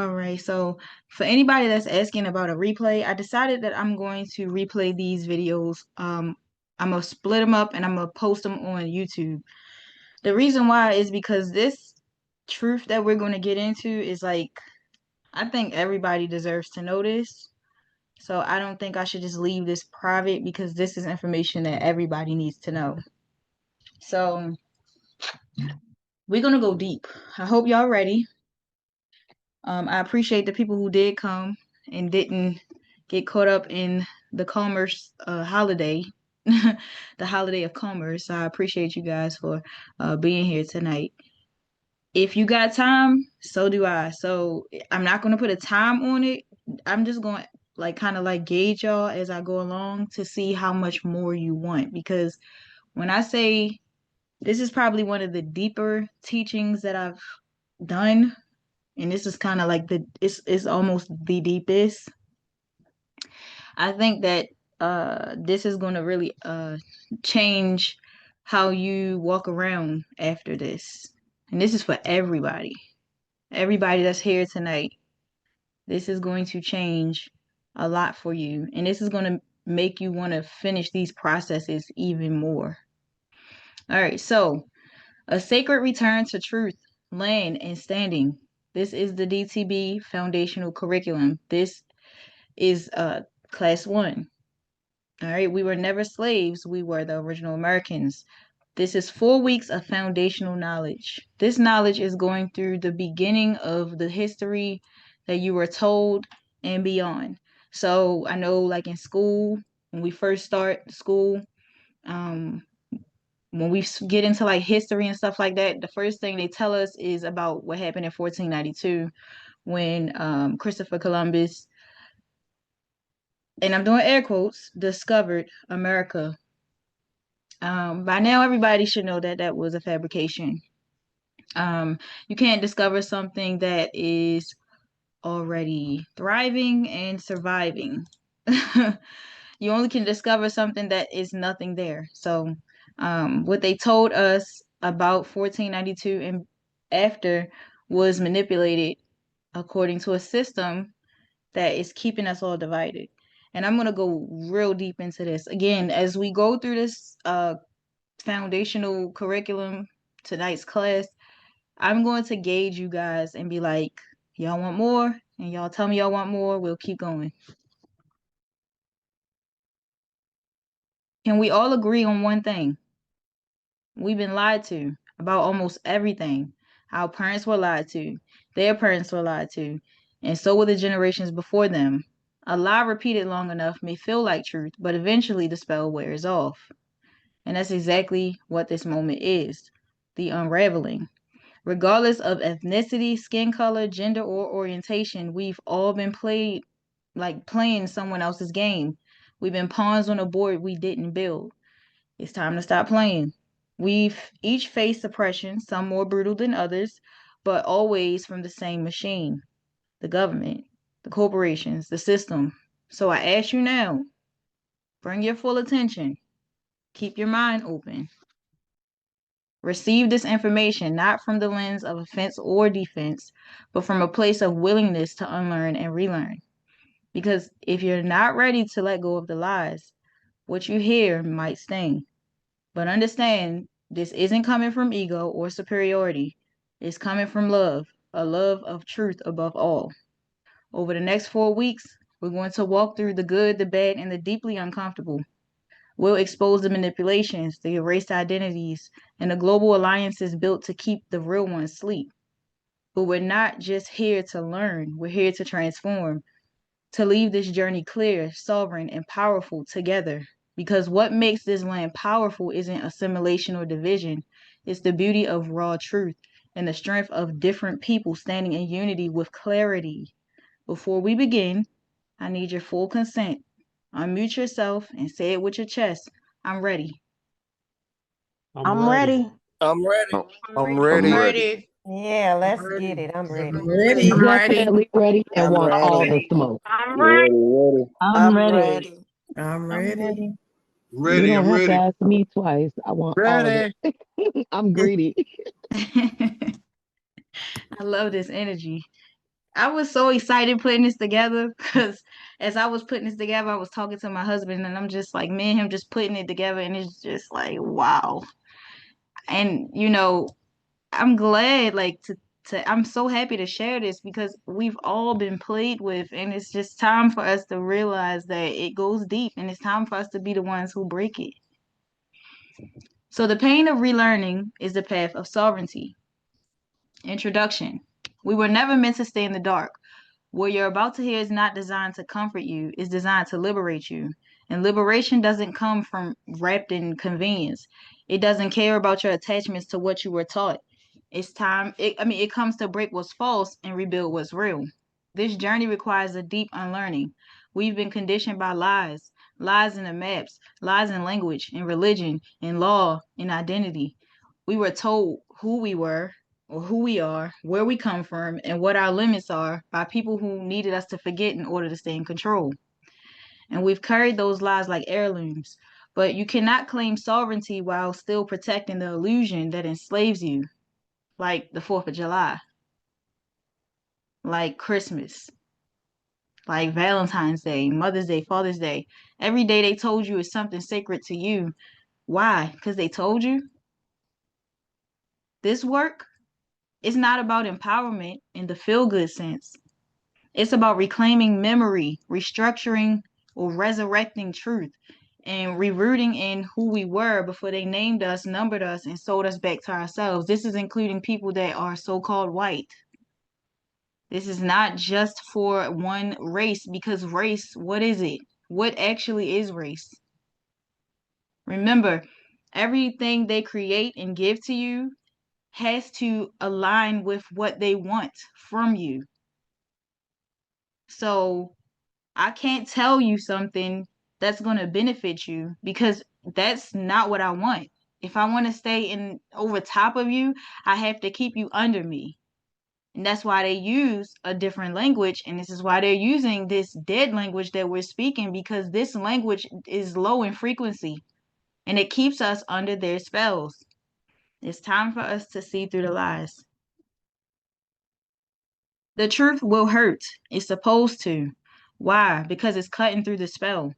All right, so for anybody that's asking about a replay, I decided that I'm going to replay these videos. I'm gonna split them up and I'm gonna post them on YouTube. The reason why is because this truth that we're going to get into is like, I think everybody deserves to know this. So I don't think I should just leave this private because this is information that everybody needs to know. So we're going to go deep. I hope y'all ready. I appreciate the people who did come and didn't get caught up in the commerce holiday, the holiday of commerce. I appreciate you guys for being here tonight. If you got time, so do I. So I'm not going to put a time on it. I'm just going to like kind of like gauge y'all as I go along to see how much more you want. Because when I say this is probably one of the deeper teachings that I've done, and this is kind of like it's almost the deepest. I think that this is going to really change how you walk around after this. And this is for everybody. Everybody that's here tonight. This is going to change a lot for you. And this is going to make you want to finish these processes even more. All right, so a sacred return to truth, land, and standing. This is the DTB foundational curriculum. This is class 1. All right, we were never slaves. We were the original Americans. This is 4 weeks of foundational knowledge. This knowledge is going through the beginning of the history that you were told and beyond. So I know like in school, when we first start school, when we get into like history and stuff like that, the first thing they tell us is about what happened in 1492 when Christopher Columbus, and I'm doing air quotes, discovered America. By now, everybody should know that that was a fabrication. You can't discover something that is already thriving and surviving. You only can discover something that is nothing there. So, what they told us about 1492 and after was manipulated according to a system that is keeping us all divided. And I'm going to go real deep into this. Again, as we go through this foundational curriculum, tonight's class, I'm going to gauge you guys and be like, y'all want more? And y'all tell me y'all want more, we'll keep going. Can we all agree on one thing? We've been lied to about almost everything. Our parents were lied to, their parents were lied to, and so were the generations before them. A lie repeated long enough may feel like truth, but eventually the spell wears off. And that's exactly what this moment is, the unraveling. Regardless of ethnicity, skin color, gender, or orientation, we've all been playing someone else's game. We've been pawns on a board we didn't build. It's time to stop playing. We've each faced suppression, some more brutal than others, but always from the same machine, the government, the corporations, the system. So I ask you now, bring your full attention. Keep your mind open. Receive this information not from the lens of offense or defense, but from a place of willingness to unlearn and relearn. Because if you're not ready to let go of the lies, what you hear might sting. But understand, this isn't coming from ego or superiority. It's coming from love, a love of truth above all. Over the next 4 weeks, we're going to walk through the good, the bad, and the deeply uncomfortable. We'll expose the manipulations, the erased identities, and the global alliances built to keep the real ones asleep. But we're not just here to learn, we're here to transform, to leave this journey clear, sovereign, and powerful together. Because what makes this land powerful isn't assimilation or division, it's the beauty of raw truth and the strength of different people standing in unity with clarity. Before we begin, I need your full consent. Unmute yourself and say it with your chest. I'm ready. I'm ready. I'm ready. I'm ready. Yeah, let's get it. I'm ready. Definitely ready and I'm want all the ready. smoke. I'm ready. I'm ready. I'm ready. You don't have to ask me twice. I want all of it. I'm greedy. I love this energy. I was so excited putting this together because as I was putting this together, I was talking to my husband and I'm just like, me and him just putting it together and it's just like, wow. And I'm glad I'm so happy to share this because we've all been played with and it's just time for us to realize that it goes deep and it's time for us to be the ones who break it. So the pain of relearning is the path of sovereignty. Introduction. We were never meant to stay in the dark. What you're about to hear is not designed to comfort you, it's designed to liberate you. And liberation doesn't come from wrapped in convenience. It doesn't care about your attachments to what you were taught. It comes to break what's false and rebuild what's real. This journey requires a deep unlearning. We've been conditioned by lies, lies in the maps, lies in language, in religion, in law, in identity. We were told who we were, or who we are, where we come from, and what our limits are by people who needed us to forget in order to stay in control. And we've carried those lies like heirlooms. But you cannot claim sovereignty while still protecting the illusion that enslaves you, like the 4th of July, like Christmas, like Valentine's Day, Mother's Day, Father's Day. Every day they told you is something sacred to you. Why? Because they told you? This work is not about empowerment in the feel-good sense. It's about reclaiming memory, restructuring or resurrecting truth, and rerooting in who we were before they named us, numbered us, and sold us back to ourselves. This is including people that are so-called white. This is not just for one race, because race, what is it? What actually is race? Remember, everything they create and give to you has to align with what they want from you. So I can't tell you something that's going to benefit you because that's not what I want. If I want to stay in over top of you, I have to keep you under me. And that's why they use a different language. And this is why they're using this dead language that we're speaking, because this language is low in frequency and it keeps us under their spells. It's time for us to see through the lies. The truth will hurt. It's supposed to. Why? Because it's cutting through the spell.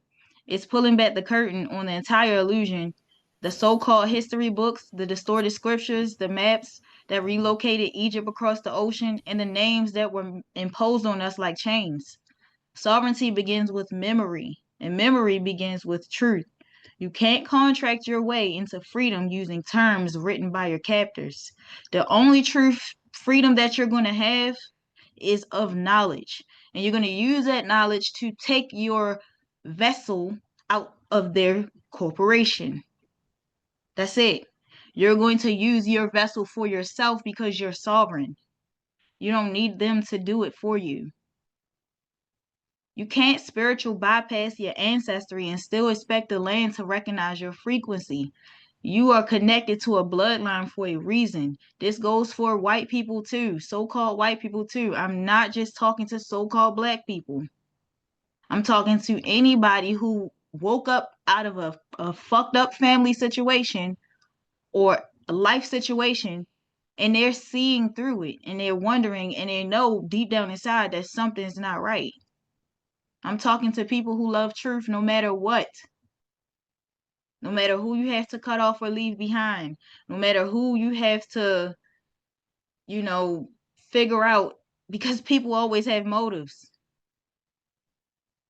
It's pulling back the curtain on the entire illusion. The so-called history books, the distorted scriptures, the maps that relocated Egypt across the ocean, and the names that were imposed on us like chains. Sovereignty begins with memory, and memory begins with truth. You can't contract your way into freedom using terms written by your captors. The only true freedom that you're going to have is of knowledge. And you're going to use that knowledge to take your vessel out of their corporation. That's it. You're going to use your vessel for yourself because you're sovereign. You don't need them to do it for you. You can't spiritual bypass your ancestry and still expect the land to recognize your frequency. You are connected to a bloodline for a reason. This goes for white people too, so-called white people too. I'm not just talking to so-called black people. I'm talking to anybody who woke up out of a fucked up family situation or a life situation and they're seeing through it and they're wondering and they know deep down inside that something's not right. I'm talking to people who love truth no matter what. No matter who you have to cut off or leave behind. No matter who you have to, figure out, because people always have motives.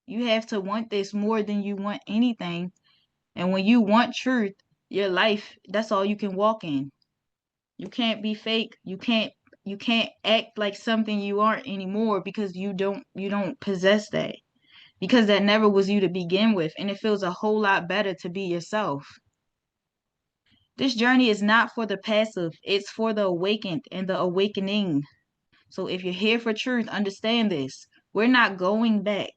You have to want this more than you want anything. And when you want truth, your life, that's all you can walk in. You can't be fake. You can't act like something you aren't anymore because you don't possess that. Because that never was you to begin with, and it feels a whole lot better to be yourself. This journey is not for the passive, it's for the awakened and the awakening. So if you're here for truth, understand this. We're not going back.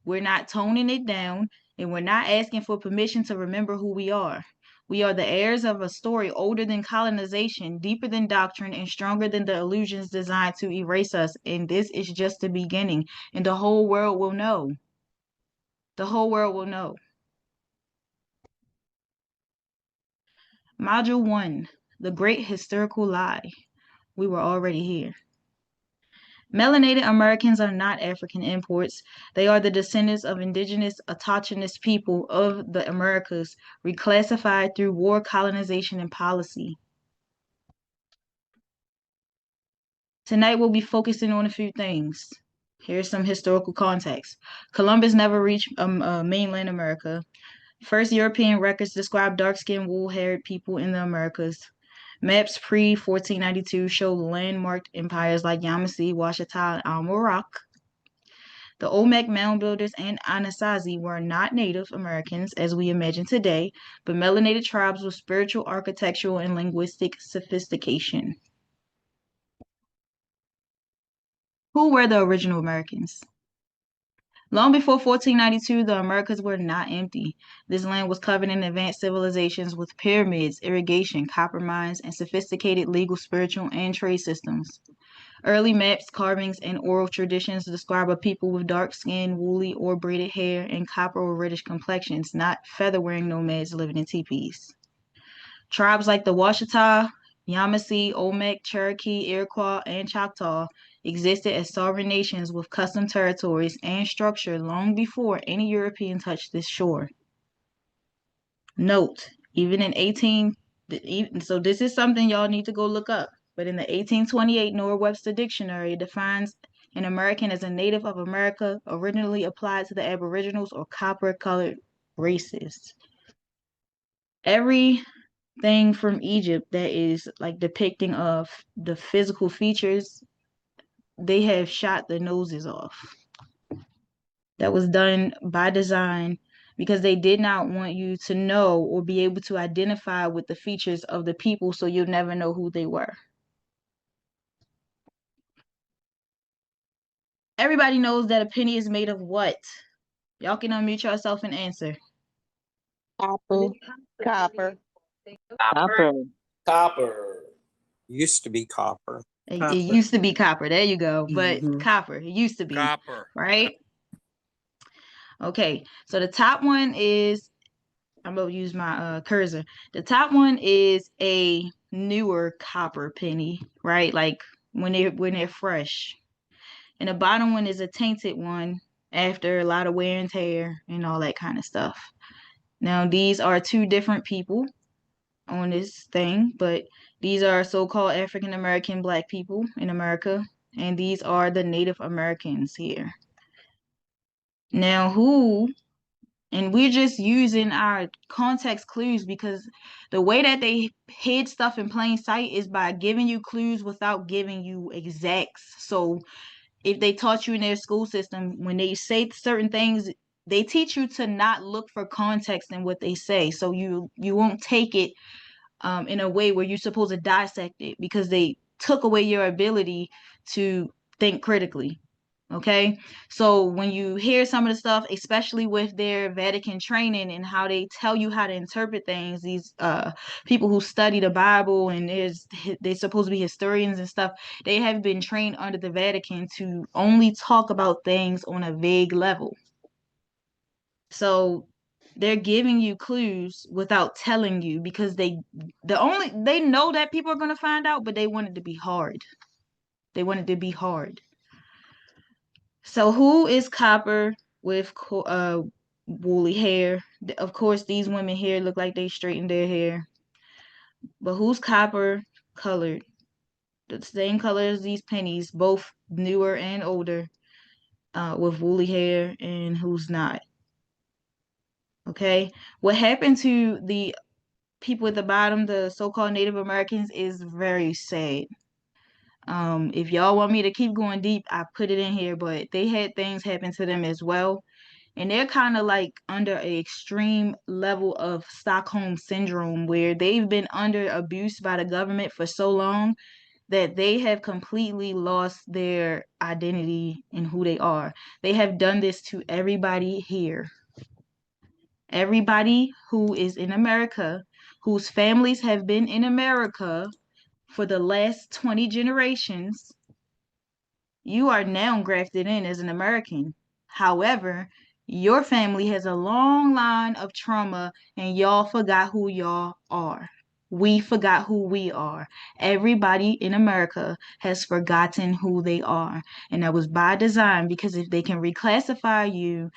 We're not toning it down, and we're not asking for permission to remember who we are. We are the heirs of a story older than colonization, deeper than doctrine, and stronger than the illusions designed to erase us. And this is just the beginning, and the whole world will know. The whole world will know. Module 1, The Great Historical Lie. We were already here. Melanated Americans are not African imports. They are the descendants of indigenous autochthonous people of the Americas, reclassified through war, colonization, and policy. Tonight we'll be focusing on a few things. Here's some historical context. Columbus never reached mainland America. First European records describe dark-skinned, wool-haired people in the Americas. Maps pre-1492 show landmarked empires like Yamasee, Washita, and Almorac. The Olmec mound builders and Anasazi were not Native Americans as we imagine today, but melanated tribes with spiritual, architectural, and linguistic sophistication. Who were the original Americans? Long before 1492, the Americas were not empty. This land was covered in advanced civilizations with pyramids, irrigation, copper mines, and sophisticated legal, spiritual, and trade systems. Early maps, carvings, and oral traditions describe a people with dark skin, woolly or braided hair, and copper or reddish complexions, not feather-wearing nomads living in teepees. Tribes like the Washita, Yamasee, Olmec, Cherokee, Iroquois, and Choctaw existed as sovereign nations with custom territories and structure long before any European touched this shore. Note, so this is something y'all need to go look up, but in the 1828 Noah Webster Dictionary, it defines an American as a native of America originally applied to the Aboriginals or copper-colored races. Everything from Egypt that is like depicting of the physical features, they have shot the noses off. That was done by design because they did not want you to know or be able to identify with the features of the people, so you'll never know who they were. Everybody knows that a penny is made of what? Y'all can unmute yourself and answer. Copper. Copper. Copper. Copper. Used to be copper. It used to be copper. There you go. But copper. It used to be. Copper. Right? Okay. So the top one is, I'm going to use my cursor. The top one is a newer copper penny, right? Like when they're fresh. And the bottom one is a tainted one after a lot of wear and tear and all that kind of stuff. Now, these are two different people on this thing, but these are so-called African American Black people in America, and these are the Native Americans here. Now, and we're just using our context clues because the way that they hid stuff in plain sight is by giving you clues without giving you exacts. So if they taught you in their school system, when they say certain things, they teach you to not look for context in what they say. So you won't take it in a way where you're supposed to dissect it because they took away your ability to think critically. Okay, so when you hear some of the stuff, especially with their Vatican training and how they tell you how to interpret things, these people who study the Bible and they're supposed to be historians and stuff, they have been trained under the Vatican to only talk about things on a vague level. So they're giving you clues without telling you because they know that people are going to find out, but they want it to be hard. They want it to be hard. So who is copper with woolly hair? Of course, these women here look like they straightened their hair. But who's copper colored? The same color as these pennies, both newer and older, with woolly hair, and who's not? Okay, what happened to the people at the bottom, the so-called Native Americans, is very sad. If y'all want me to keep going deep, I put it in here, but they had things happen to them as well. And they're kind of like under an extreme level of Stockholm syndrome where they've been under abuse by the government for so long that they have completely lost their identity in who they are. They have done this to everybody here. Everybody who is in America, whose families have been in America for the last 20 generations, you are now grafted in as an American. However, your family has a long line of trauma and y'all forgot who y'all are. We forgot who we are. Everybody in America has forgotten who they are. And that was by design, because if they can reclassify you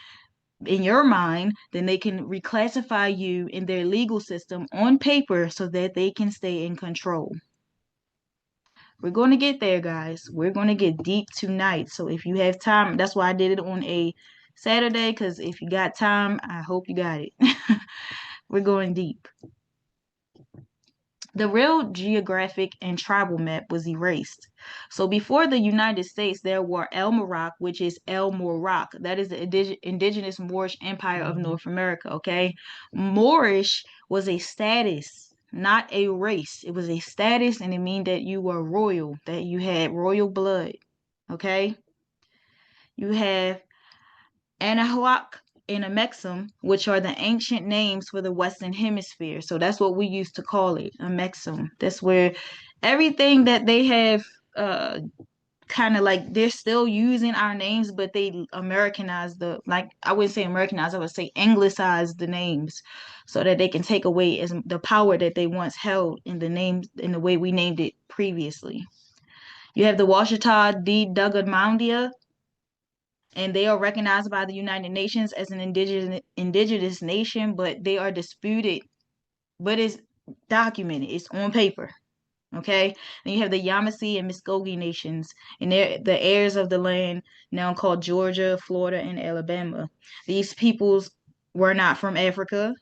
in your mind, then they can reclassify you in their legal system on paper so that they can stay in control. We're going to get there, guys. We're going to get deep tonight. So if you have time, that's why I did it on a Saturday, because if you got time, I hope you got it. We're going deep. The real geographic and tribal map was erased. So before the United States, there were El Morocco, which is El Morak. That is the indigenous Moorish Empire of North America, okay? Moorish was a status, not a race. It was a status, and it meant that you were royal, that you had royal blood, okay? You have Anahuac and Amexem, which are the ancient names for the Western Hemisphere. So that's what we used to call it, Amexem. That's where everything that they have kind of like, they're still using our names, but they Americanize like, I wouldn't say Americanize, I would say Anglicize the names so that they can take away as the power that they once held in the names, in the way we named it previously. You have the Washita D. Duggamondia, and they are recognized by the United Nations as an indigenous nation, but they are disputed, but it's documented, it's on paper. Okay, and you have the Yamasee and Muskogee nations, and they're the heirs of the land now called Georgia, Florida, and Alabama. These peoples were not from Africa,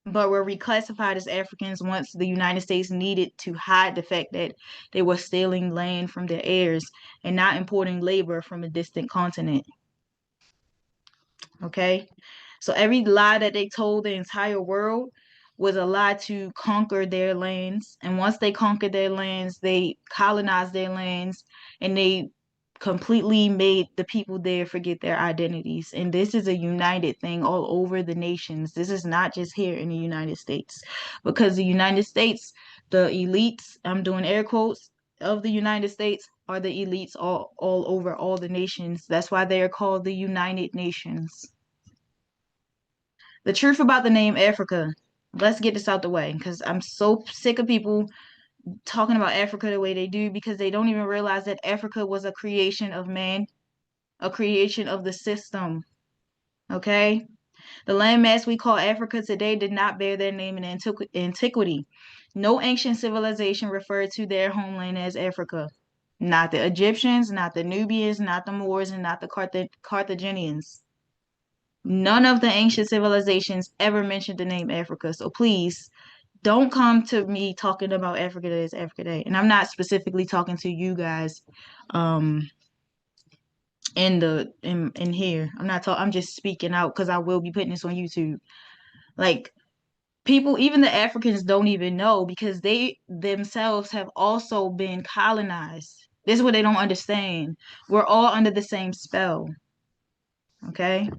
but were reclassified as Africans once the United States needed to hide the fact that they were stealing land from their heirs and not importing labor from a distant continent. Okay, so every lie that they told the entire world was a lie to conquer their lands. And once they conquered their lands, they colonized their lands, and they completely made the people there forget their identities. And this is a united thing all over the nations. This is not just here in the United States, because the United States, the elites, I'm doing air quotes, of the United States are the elites all over all the nations. That's why they are called the United Nations. The truth about the name Africa. Let's get this out the way, because I'm so sick of people talking about Africa the way they do, because they don't even realize that Africa was a creation of man, a creation of the system. Okay? The landmass we call Africa today did not bear their name in antiquity. No ancient civilization referred to their homeland as Africa. Not the Egyptians, not the Nubians, not the Moors, and not the Carthaginians. None of the ancient civilizations ever mentioned the name Africa. So please don't come to me talking about Africa Day as Africa Day. And I'm not specifically talking to you guys in here. I'm just speaking out because I will be putting this on YouTube. Like, people, even the Africans don't even know, because they themselves have also been colonized. This is what they don't understand. We're all under the same spell. Okay?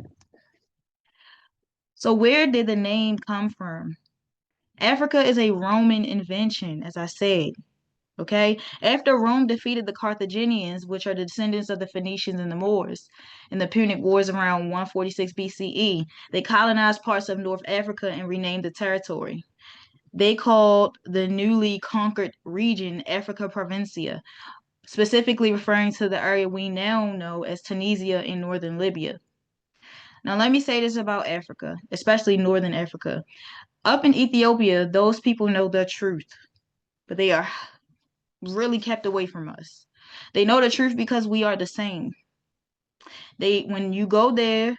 So where did the name come from? Africa is a Roman invention, as I said. Okay? After Rome defeated the Carthaginians, which are the descendants of the Phoenicians and the Moors, in the Punic Wars around 146 BCE, they colonized parts of North Africa and renamed the territory. They called the newly conquered region Africa Provincia, specifically referring to the area we now know as Tunisia in northern Libya. Now, let me say this about Africa, especially northern Africa. Up in Ethiopia, those people know the truth, but they are really kept away from us. They know the truth because we are the same. When you go there,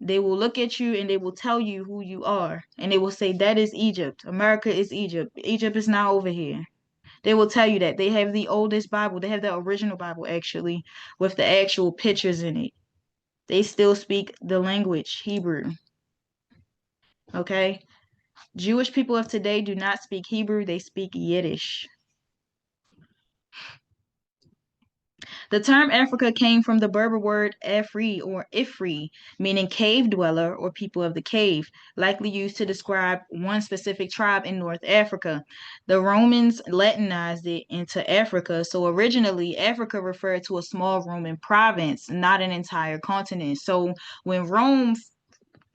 they will look at you and they will tell you who you are. And they will say, that is Egypt. America is Egypt. Egypt is not over here. They will tell you that. They have the oldest Bible. They have the original Bible, actually, with the actual pictures in it. They still speak the language, Hebrew. Okay? Jewish people of today do not speak Hebrew. They speak Yiddish. The term Africa came from the Berber word Afri or Ifri, meaning cave dweller or people of the cave, likely used to describe one specific tribe in North Africa. The Romans Latinized it into Africa, so originally Africa referred to a small Roman province, not an entire continent. So when Rome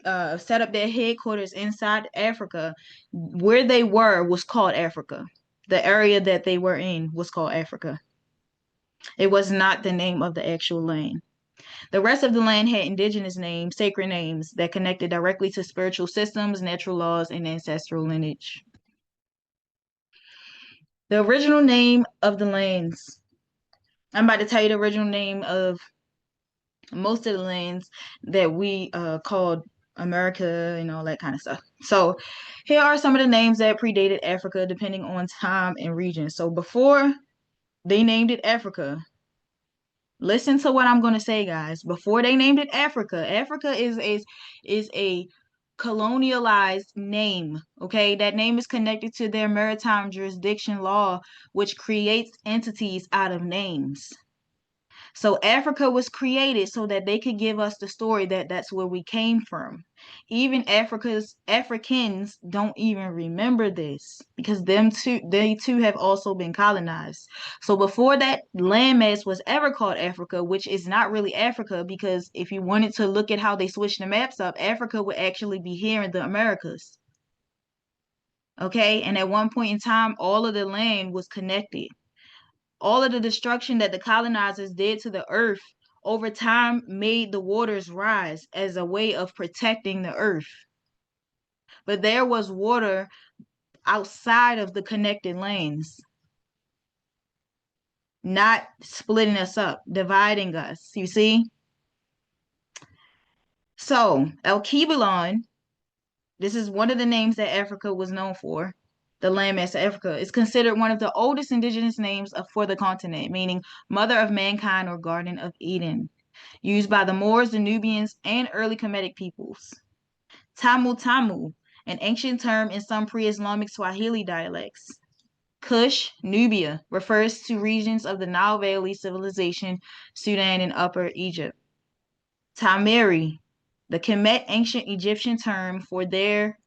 set up their headquarters inside Africa. Where they were was called Africa. The area that they were in was called Africa. It was not the name of the actual land. The rest of the land had indigenous names, sacred names that connected directly to spiritual systems, natural laws, and ancestral lineage. The original name of the lands. I'm about to tell you the original name of most of the lands that we called America and all that kind of stuff. So here are some of the names that predated Africa depending on time and region. So before they named it Africa, listen to what I'm going to say, guys. Before they named it Africa, Africa is a colonialized name, okay? That name is connected to their maritime jurisdiction law, which creates entities out of names. So Africa was created so that they could give us the story that that's where we came from. Even Africans don't even remember this because they too have also been colonized. So before that landmass was ever called Africa, which is not really Africa, because if you wanted to look at how they switched the maps up, Africa would actually be here in the Americas. Okay, and at one point in time, all of the land was connected. All of the destruction that the colonizers did to the earth over time made the waters rise as a way of protecting the earth. But there was water outside of the connected lanes, not splitting us up, dividing us. You see? So, El Kibalon, this is one of the names that Africa was known for. The landmass of Africa is considered one of the oldest indigenous names for the continent, meaning mother of mankind or garden of Eden, used by the Moors, the Nubians, and early Kemetic peoples. Tamu Tamu, an ancient term in some pre-Islamic Swahili dialects. Kush, Nubia, refers to regions of the Nile Valley civilization, Sudan, and Upper Egypt. Tameri, the Kemet ancient Egyptian term for their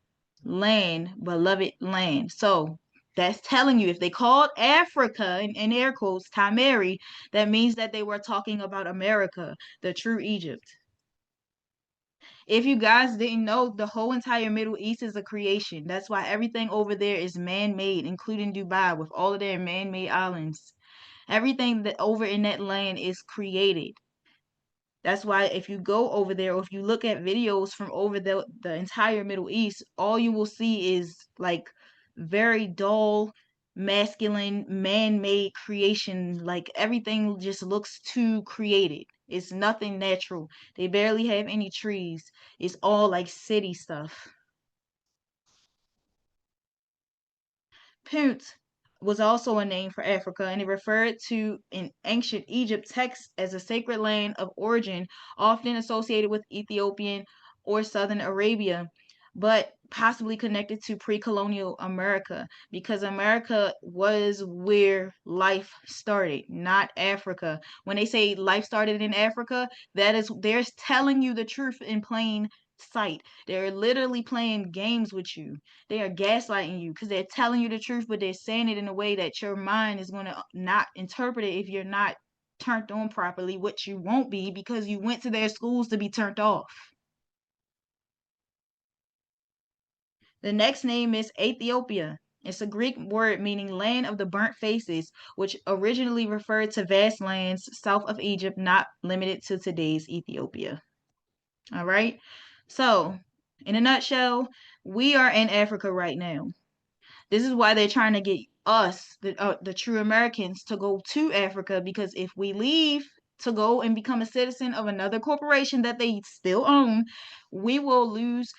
land, beloved land. So that's telling you if they called Africa in air quotes Tameri, that means that they were talking about America, the true Egypt. If you guys didn't know, the whole entire Middle East is a creation. That's why everything over there is man-made, including Dubai with all of their man-made islands. Everything that over in that land is created. That's why if you go over there or if you look at videos from over the entire Middle East, all you will see is like very dull, masculine, man-made creation. Like everything just looks too created. It's nothing natural. They barely have any trees. It's all like city stuff. Punt was also a name for Africa, and it referred to in ancient Egypt texts as a sacred land of origin, often associated with Ethiopian or southern Arabia, but possibly connected to pre-colonial America, because America was where life started, not Africa. When they say life started in Africa, they're telling you the truth in plain sight. They're literally playing games with you. They are gaslighting you because they're telling you the truth, but they're saying it in a way that your mind is going to not interpret it if you're not turned on properly, which you won't be because you went to their schools to be turned off. The next name is Ethiopia. It's a Greek word meaning land of the burnt faces, which originally referred to vast lands south of Egypt, not limited to today's Ethiopia. All right. So, in a nutshell, we are in Africa right now. This is why they're trying to get us, the true Americans, to go to Africa, because if we leave to go and become a citizen of another corporation that they still own, we will lose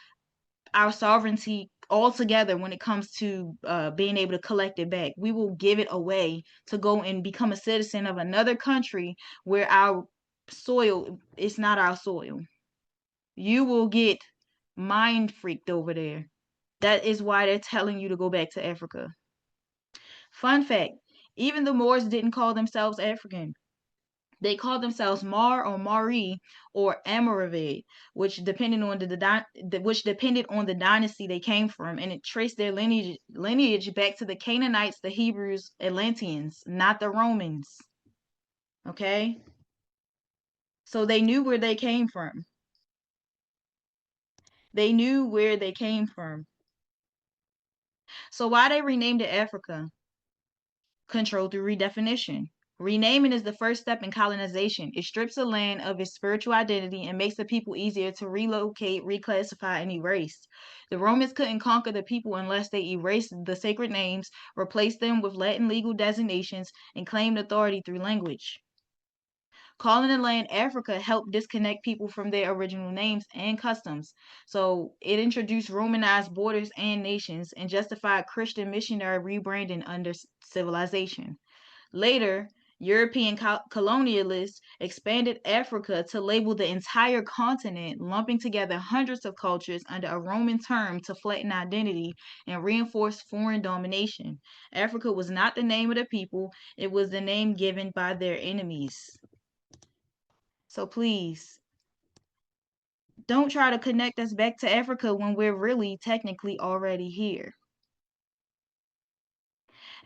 our sovereignty altogether when it comes to being able to collect it back. We will give it away to go and become a citizen of another country where our soil is not our soil. You will get mind freaked over there. That is why they're telling you to go back to Africa. Fun fact, even the Moors didn't call themselves African. They called themselves Mar or Mari or Amuravid, which depended on the dynasty they came from, and it traced their lineage back to the Canaanites, the Hebrews, Atlanteans, not the Romans. Okay? So they knew where they came from. They knew where they came from. So why they renamed it Africa? Control through redefinition. Renaming is the first step in colonization. It strips a land of its spiritual identity and makes the people easier to relocate, reclassify, and erase. The Romans couldn't conquer the people unless they erased the sacred names, replaced them with Latin legal designations, and claimed authority through language. Calling the land Africa helped disconnect people from their original names and customs. So it introduced Romanized borders and nations and justified Christian missionary rebranding under civilization. Later, European colonialists expanded Africa to label the entire continent, lumping together hundreds of cultures under a Roman term to flatten identity and reinforce foreign domination. Africa was not the name of the people, it was the name given by their enemies. So please, don't try to connect us back to Africa when we're really technically already here.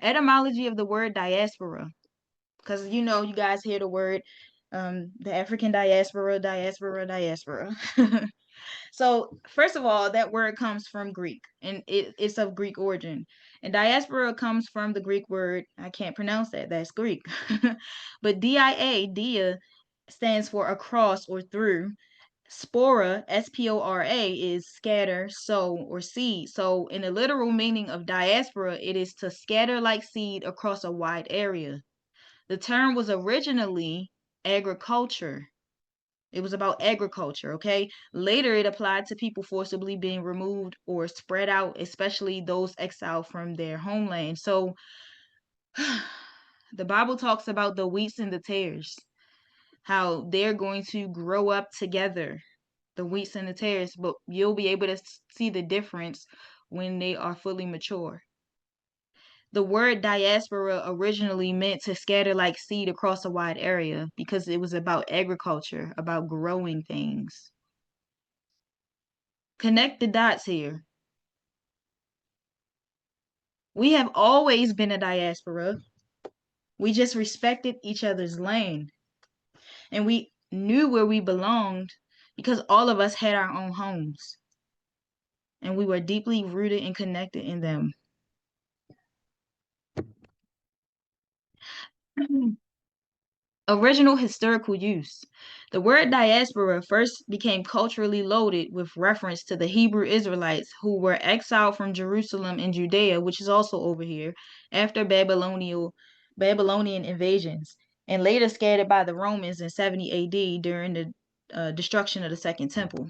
Etymology of the word diaspora. Because you guys hear the word the African diaspora. So first of all, that word comes from Greek, and it's of Greek origin. And diaspora comes from the Greek word, I can't pronounce that, that's Greek. But dia, stands for across or through. Spora, spora, is scatter, sow, or seed. So in the literal meaning of diaspora, it is to scatter like seed across a wide area. The term was originally agriculture. It was about agriculture, okay? Later, it applied to people forcibly being removed or spread out, especially those exiled from their homeland. So, the Bible talks about the wheats and the tares, how they're going to grow up together, the wheats and the tares, but you'll be able to see the difference when they are fully mature. The word diaspora originally meant to scatter like seed across a wide area because it was about agriculture, about growing things. Connect the dots here. We have always been a diaspora. We just respected each other's land. And we knew where we belonged because all of us had our own homes. And we were deeply rooted and connected in them. Original historical use. The word diaspora first became culturally loaded with reference to the Hebrew Israelites who were exiled from Jerusalem and Judea, which is also over here, after Babylonian invasions, and later scattered by the Romans in 70 AD during the destruction of the Second Temple.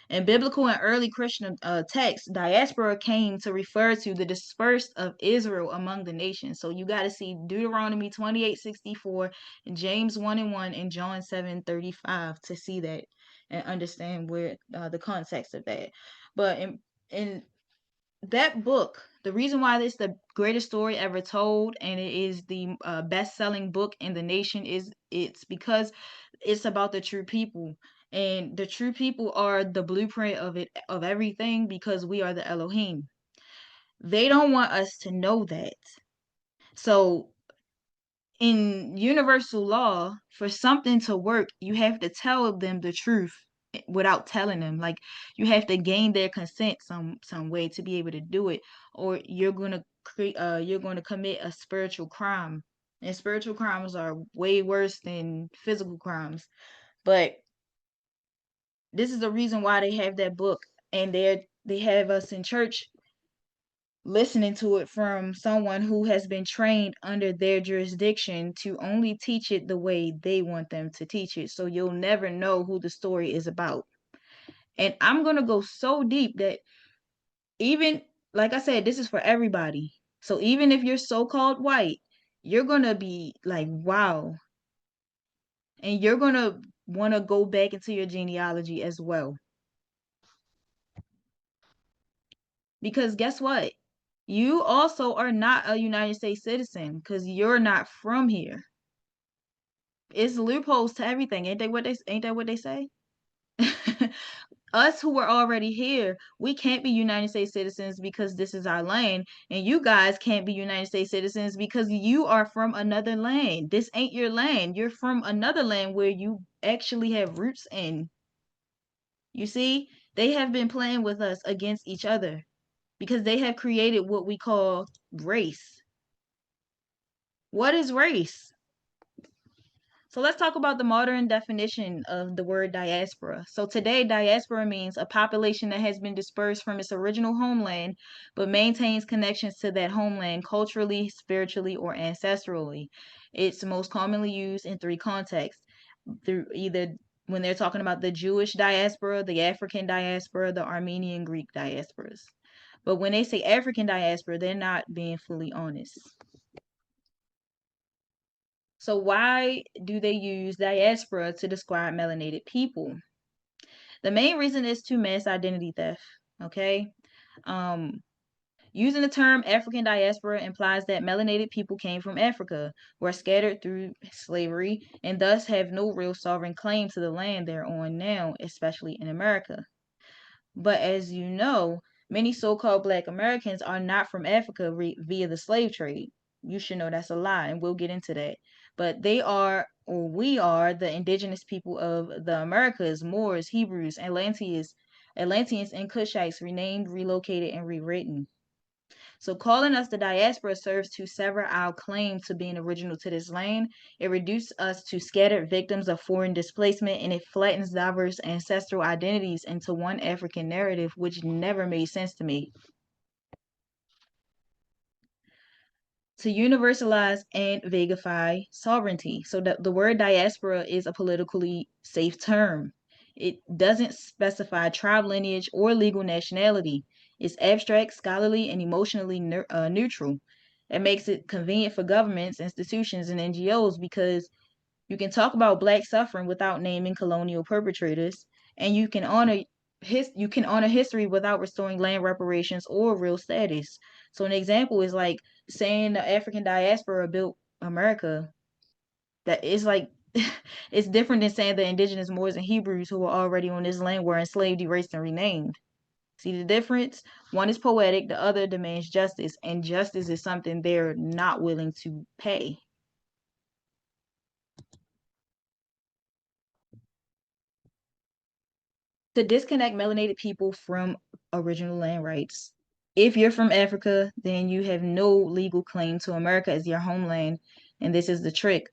In biblical and early Christian texts, diaspora came to refer to the dispersed of Israel among the nations. So you got to see Deuteronomy 28:64, and James 1:1, and John 7:35 to see that and understand where the context of that. But in that book, the reason why it's the greatest story ever told and it is the best-selling book in the nation is it's because it's about the true people, and the true people are the blueprint of everything because we are the Elohim. They don't want us to know that. So in universal law, for something to work, you have to tell them the truth without telling them. Like, you have to gain their consent some way to be able to do it, or you're going to commit a spiritual crime. And spiritual crimes are way worse than physical crimes. But this is the reason why they have that book, and they have us in church listening to it from someone who has been trained under their jurisdiction to only teach it the way they want them to teach it. So you'll never know who the story is about. And I'm going to go so deep that even, like I said, this is for everybody. So even if you're so-called white, you're going to be like, wow. And you're going to want to go back into your genealogy as well. Because guess what? You also are not a United States citizen because you're not from here. It's loopholes to everything. Ain't that what they say? Us who were already here, we can't be United States citizens because this is our land, and you guys can't be United States citizens because you are from another land. This ain't your land. You're from another land where you actually have roots in. You see, they have been playing with us against each other because they have created what we call race. What is race? So let's talk about the modern definition of the word diaspora. So today, diaspora means a population that has been dispersed from its original homeland, but maintains connections to that homeland culturally, spiritually, or ancestrally. It's most commonly used in three contexts, through either when they're talking about the Jewish diaspora, the African diaspora, the Armenian Greek diasporas. But when they say African diaspora, they're not being fully honest. So why do they use diaspora to describe melanated people? The main reason is to mask identity theft, okay? Using the term African diaspora implies that melanated people came from Africa, were scattered through slavery, and thus have no real sovereign claim to the land they're on now, especially in America. But as you know, many so-called Black Americans are not from Africa via the slave trade. You should know that's a lie, and we'll get into that. But they are, or we are, the indigenous people of the Americas, Moors, Hebrews, Atlanteans, and Cushites, renamed, relocated, and rewritten. So calling us the diaspora serves to sever our claim to being original to this land. It reduces us to scattered victims of foreign displacement, and it flattens diverse ancestral identities into one African narrative, which never made sense to me. To universalize and vagify sovereignty. So the word diaspora is a politically safe term. It doesn't specify tribe lineage or legal nationality. It's abstract, scholarly, and emotionally neutral. It makes it convenient for governments, institutions, and NGOs because you can talk about Black suffering without naming colonial perpetrators, and you can honor history without restoring land reparations or real status. So an example is like saying the African diaspora built America. That is like it's different than saying the indigenous Moors and Hebrews who were already on this land were enslaved, erased, and renamed. See the difference? One is poetic, the other demands justice, and justice is something they're not willing to pay. To disconnect melanated people from original land rights. If you're from Africa, then you have no legal claim to America as your homeland, and this is the trick.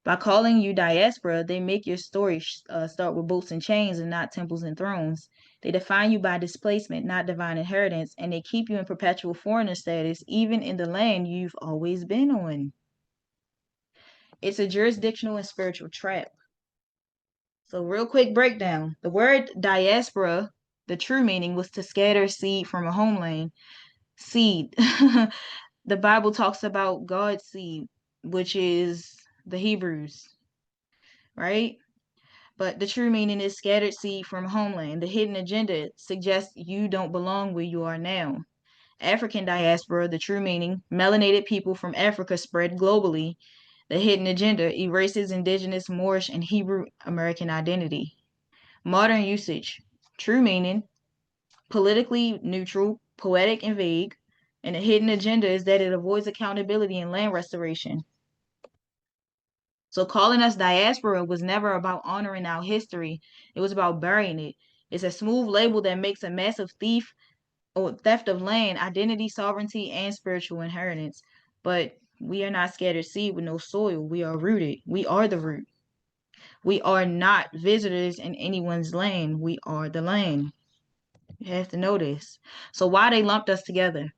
By calling you diaspora, they make your story start with boats and chains and not temples and thrones. They define you by displacement, not divine inheritance, and they keep you in perpetual foreigner status, even in the land you've always been on. It's a jurisdictional and spiritual trap. So real quick breakdown. The word diaspora, the true meaning was to scatter seed from a homeland. Seed. The Bible talks about God's seed, which is the Hebrews, right? But the true meaning is scattered seed from homeland. The hidden agenda suggests you don't belong where you are now. African diaspora, the true meaning, melanated people from Africa spread globally. The hidden agenda erases indigenous, Moorish, and Hebrew American identity. Modern usage, true meaning, politically neutral, poetic, and vague. And the hidden agenda is that it avoids accountability and land restoration. So calling us diaspora was never about honoring our history. It was about burying it. It's a smooth label that makes a massive theft of land, identity, sovereignty, and spiritual inheritance. But we are not scattered seed with no soil. We are rooted. We are the root. We are not visitors in anyone's land. We are the land. You have to know this. So why they lumped us together?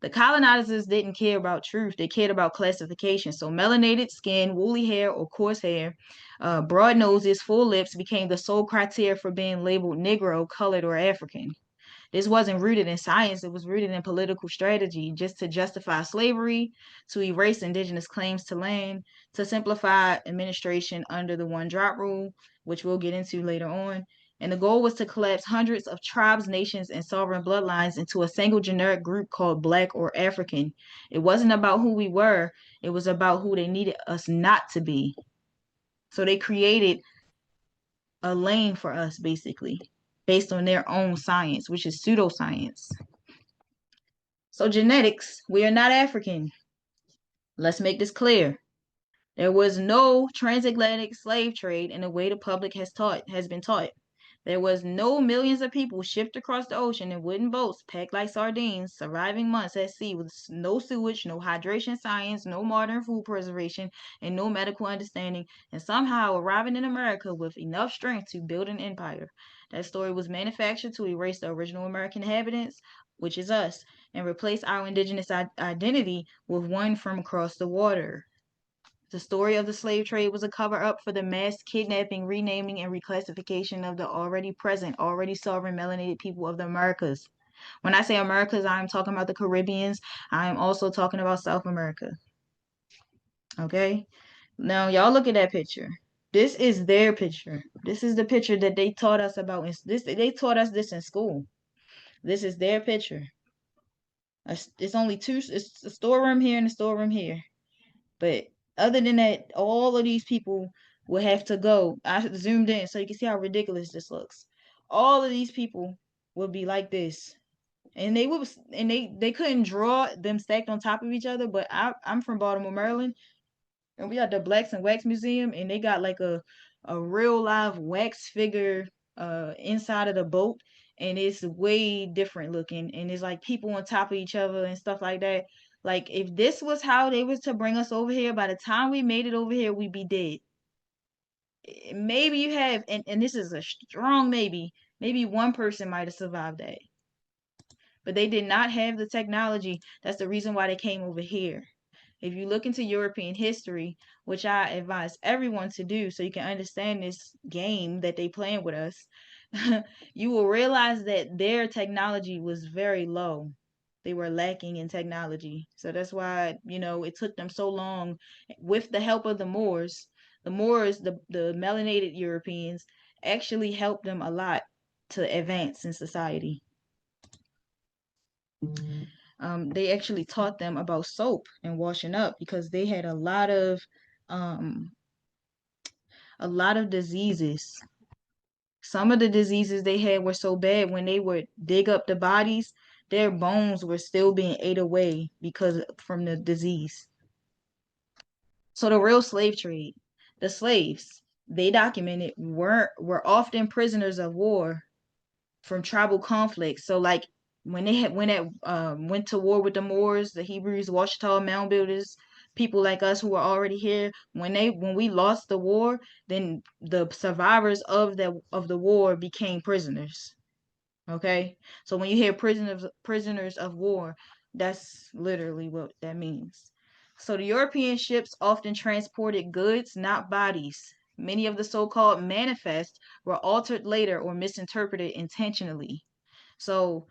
The colonizers didn't care about truth. They cared about classification. So melanated skin, woolly hair, or coarse hair, broad noses, full lips became the sole criteria for being labeled Negro, colored, or African. This wasn't rooted in science. It was rooted in political strategy, just to justify slavery, to erase indigenous claims to land, to simplify administration under the one drop rule, which we'll get into later on. And the goal was to collapse hundreds of tribes, nations, and sovereign bloodlines into a single generic group called Black or African. It wasn't about who we were. It was about who they needed us not to be. So they created a lane for us, basically, based on their own science, which is pseudoscience. So genetics, we are not African. Let's make this clear. There was no transatlantic slave trade in the way the public has been taught. There was no millions of people shipped across the ocean in wooden boats packed like sardines, surviving months at sea with no sewage, no hydration science, no modern food preservation, and no medical understanding, and somehow arriving in America with enough strength to build an empire. That story was manufactured to erase the original American inhabitants, which is us, and replace our indigenous identity with one from across the water. The story of the slave trade was a cover up for the mass kidnapping, renaming, and reclassification of the already present, already sovereign melanated people of the Americas. When I say Americas, I'm talking about the Caribbeans. I'm also talking about South America. Okay? Now, y'all look at that picture. This is their picture. This is the picture that they taught us about. They taught us this in school. This is their picture. It's only two. It's a storeroom here and a storeroom here. But other than that, all of these people will have to go. I zoomed in so you can see how ridiculous this looks. All of these people will be like this. And they couldn't draw them stacked on top of each other, but I'm from Baltimore, Maryland, and we got the Blacks and Wax Museum, and they got like a real live wax figure inside of the boat, and it's way different looking, and it's like people on top of each other and stuff like that. Like if this was how they was to bring us over here, by the time we made it over here, we'd be dead. Maybe you have, and this is a strong maybe one person might have survived that. But they did not have the technology. That's the reason why they came over here. If you look into European history, which I advise everyone to do so you can understand this game that they playing with us, you will realize that their technology was very low. They were lacking in technology. So that's why, it took them so long with the help of the Moors. The Moors, the melanated Europeans, actually helped them a lot to advance in society. They actually taught them about soap and washing up because they had a lot of diseases. Some of the diseases they had were so bad when they would dig up the bodies, their bones were still being ate away because from the disease. So the real slave trade, the slaves, they documented were often prisoners of war from tribal conflicts. So like when they went to war with the Moors, the Hebrews, Washita mound builders, people like us who were already here, when we lost the war, then the survivors of the war became prisoners. Okay? So when you hear prisoners of war, that's literally what that means. So the European ships often transported goods, not bodies. Many of the so-called manifests were altered later or misinterpreted intentionally. So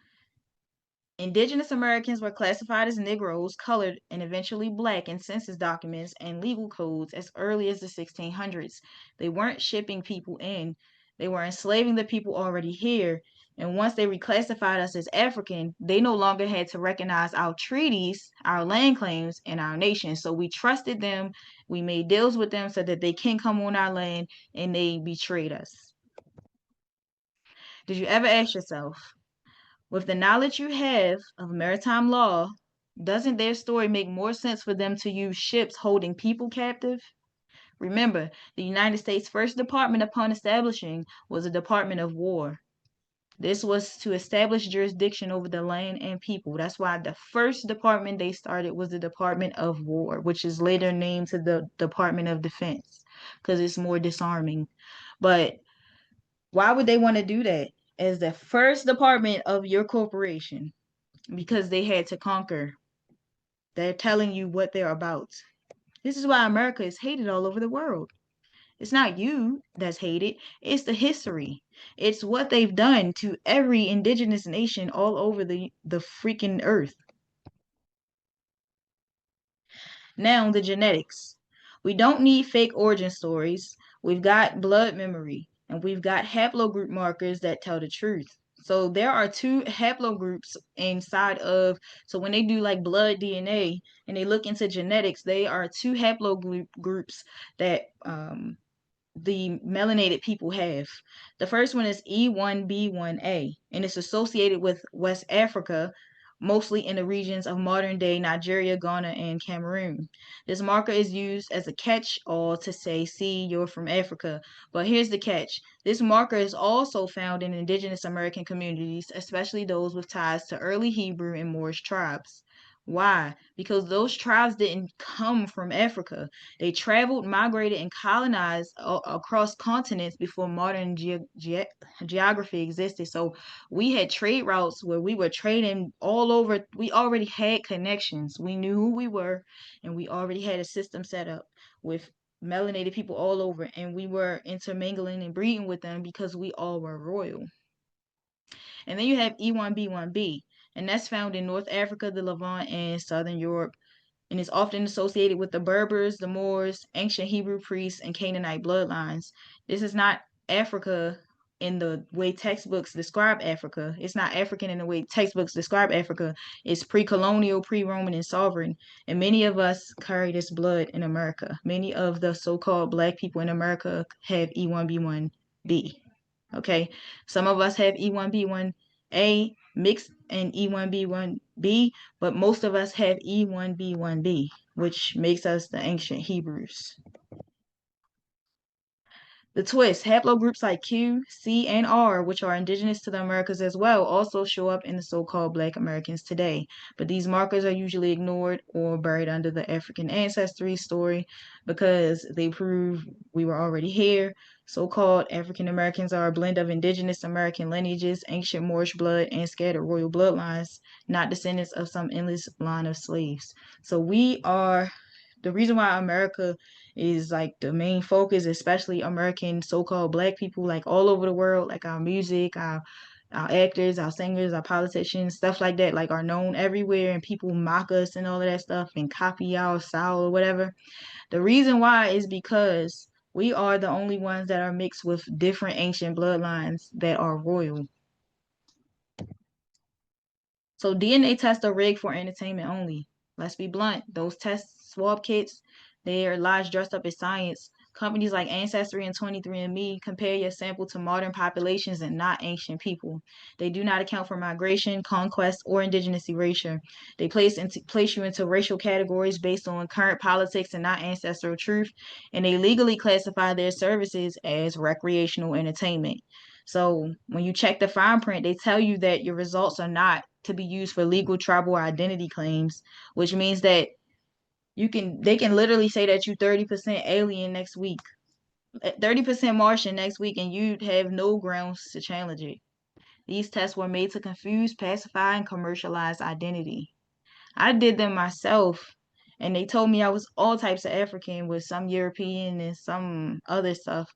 Indigenous Americans were classified as Negroes, colored, and eventually black in census documents and legal codes as early as the 1600s. They weren't shipping people in, they were enslaving the people already here. And once they reclassified us as African, they no longer had to recognize our treaties, our land claims, and our nation. So we trusted them, we made deals with them so that they can come on our land, and they betrayed us. Did you ever ask yourself, with the knowledge you have of maritime law, doesn't their story make more sense for them to use ships holding people captive? Remember, the United States' first department upon establishing was a Department of War. This was to establish jurisdiction over the land and people. That's why the first department they started was the Department of War, which is later named to the Department of Defense because it's more disarming. But why would they want to do that as the first department of your corporation? Because they had to conquer. They're telling you what they're about. This is why America is hated all over the world. It's not you that's hated, it's the history. It's what they've done to every indigenous nation all over the freaking earth. Now, the genetics. We don't need fake origin stories. We've got blood memory, and we've got haplogroup markers that tell the truth. So there are two haplogroups inside of, so when they do like blood DNA and they look into genetics, they are two haplogroups that the melanated people have. The first one is E1B1A, and it's associated with West Africa, mostly in the regions of modern-day Nigeria, Ghana, and Cameroon. This marker is used as a catch-all to say, see, you're from Africa. But here's the catch. This marker is also found in Indigenous American communities, especially those with ties to early Hebrew and Moorish tribes. Why? Because those tribes didn't come from Africa. They traveled, migrated, and colonized across continents before modern geography existed. So we had trade routes where we were trading all over. We already had connections. We knew who we were, and we already had a system set up with melanated people all over, and we were intermingling and breeding with them because we all were royal. And then you have E1B1B, and that's found in North Africa, the Levant, and Southern Europe, and is often associated with the Berbers, the Moors, ancient Hebrew priests, and Canaanite bloodlines. This is not Africa in the way textbooks describe Africa. It's not African in the way textbooks describe Africa. It's pre-colonial, pre-Roman, and sovereign. And many of us carry this blood in America. Many of the so-called Black people in America have E1B1B. Okay, some of us have E1B1A mixed and E1B1B, but most of us have E1B1B, which makes us the ancient Hebrews. The twist, haplogroups like Q, C, and R, which are indigenous to the Americas as well, also show up in the so-called Black Americans today. But these markers are usually ignored or buried under the African ancestry story because they prove we were already here. So-called African Americans are a blend of indigenous American lineages, ancient Moorish blood, and scattered royal bloodlines, not descendants of some endless line of slaves. So we are the reason why America is like the main focus, especially American so-called Black people, like all over the world, like our music, our actors, our singers, our politicians, stuff like that, like are known everywhere, and people mock us and all of that stuff and copy our style or whatever. The reason why is because we are the only ones that are mixed with different ancient bloodlines that are royal. So DNA tests are rigged for entertainment only. Let's be blunt. Those test swab kits, they are lies dressed up as science. Companies like Ancestry and 23andMe compare your sample to modern populations and not ancient people. They do not account for migration, conquest, or indigenous erasure. They place you into racial categories based on current politics and not ancestral truth, and they legally classify their services as recreational entertainment. So when you check the fine print, they tell you that your results are not to be used for legal tribal identity claims, which means that they can literally say that you 30% alien next week, 30% Martian next week, and you'd have no grounds to challenge it. These tests were made to confuse, pacify, and commercialize identity. I did them myself, and they told me I was all types of African with some European and some other stuff.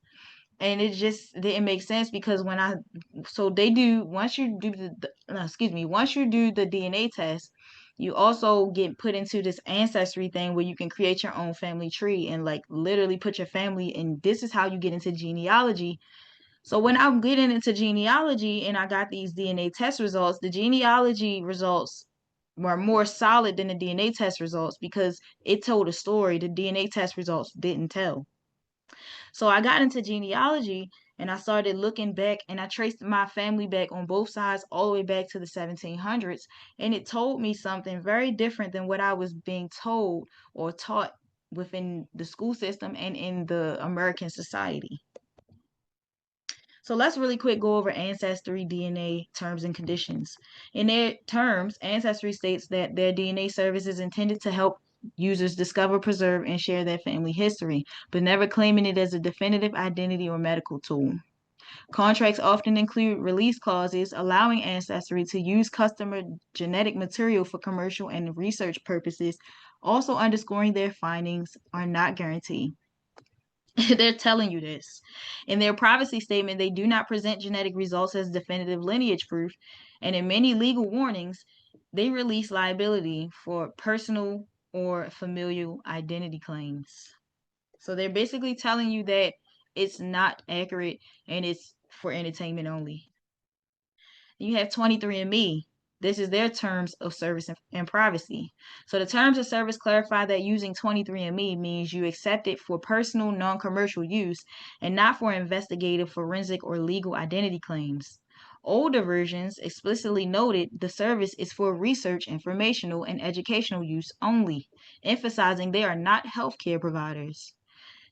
And it just didn't make sense because they do, once you do once you do the DNA test, you also get put into this ancestry thing where you can create your own family tree and like literally put your family, and this is how you get into genealogy. So when I'm getting into genealogy and I got these DNA test results, the genealogy results were more solid than the DNA test results because it told a story the DNA test results didn't tell. So I got into genealogy and I started looking back, and I traced my family back on both sides all the way back to the 1700s. And it told me something very different than what I was being told or taught within the school system and in the American society. So let's really quick go over ancestry DNA terms and conditions. In their terms, ancestry states that their DNA service is intended to help users discover, preserve, and share their family history, but never claiming it as a definitive identity or medical tool. Contracts often include release clauses allowing ancestry to use customer genetic material for commercial and research purposes, also underscoring their findings are not guaranteed. They're telling you this. In their privacy statement, they do not present genetic results as definitive lineage proof, and in many legal warnings, they release liability for personal or familial identity claims. So they're basically telling you that it's not accurate and it's for entertainment only. You have 23andMe. This is their terms of service and privacy. So the terms of service clarify that using 23andMe means you accept it for personal, non-commercial use and not for investigative, forensic, or legal identity claims. Older versions explicitly noted the service is for research, informational, and educational use only, emphasizing they are not healthcare providers.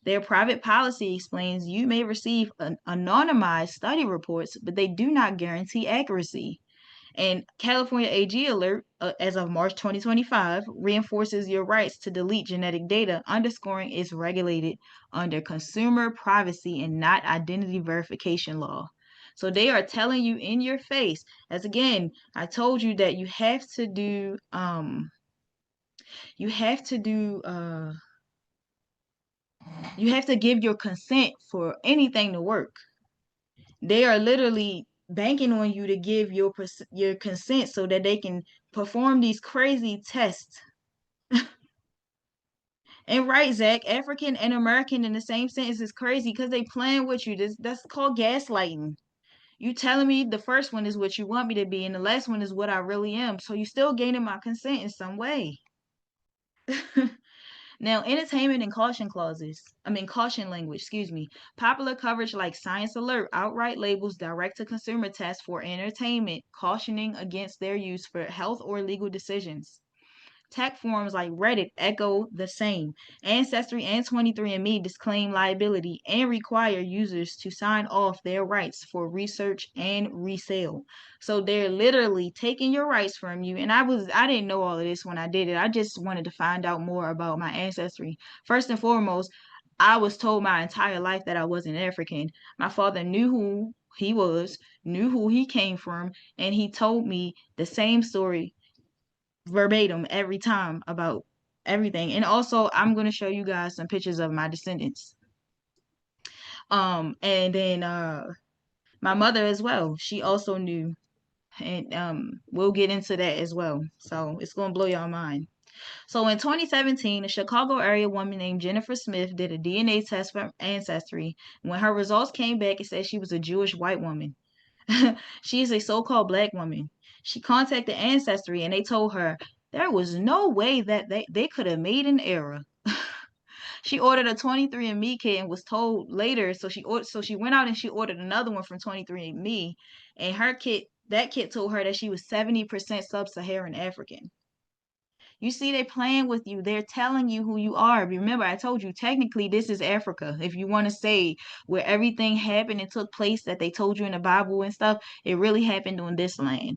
Their private policy explains you may receive anonymized study reports, but they do not guarantee accuracy. And California AG alert, as of March 2025, reinforces your rights to delete genetic data, underscoring it's regulated under consumer privacy and not identity verification law. So they are telling you in your face, as again, I told you that you have to do, you have to give your consent for anything to work. They are literally banking on you to give your consent so that they can perform these crazy tests. And right, Zach, African and American in the same sentence is crazy because they playing with you. That's called gaslighting. You telling me the first one is what you want me to be, and the last one is what I really am. So you still gaining my consent in some way. Now, entertainment and caution language, excuse me. Popular coverage like Science Alert outright labels direct-to-consumer tests for entertainment, cautioning against their use for health or legal decisions. Tech forums like Reddit echo the same. Ancestry and 23andMe disclaim liability and require users to sign off their rights for research and resale. So they're literally taking your rights from you. And I didn't know all of this when I did it. I just wanted to find out more about my ancestry. First and foremost, I was told my entire life that I wasn't African. My father knew who he was, knew who he came from, and he told me the same story verbatim every time about everything. And also, I'm going to show you guys some pictures of my descendants. And then my mother as well, she also knew, and we'll get into that as well. So it's going to blow y'all mind. So in 2017, a Chicago area woman named Jennifer Smith did a DNA test for ancestry. When her results came back, it said she was a Jewish white woman. She is a so-called black woman. She contacted Ancestry and they told her there was no way that they could have made an error. She ordered a 23andMe kit and was told later, so she went out and she ordered another one from 23andMe, and that kit told her that she was 70% sub-Saharan African. You see, they're playing with you. They're telling you who you are. Remember, I told you, technically, this is Africa. If you want to say where everything happened and took place that they told you in the Bible and stuff, it really happened on this land.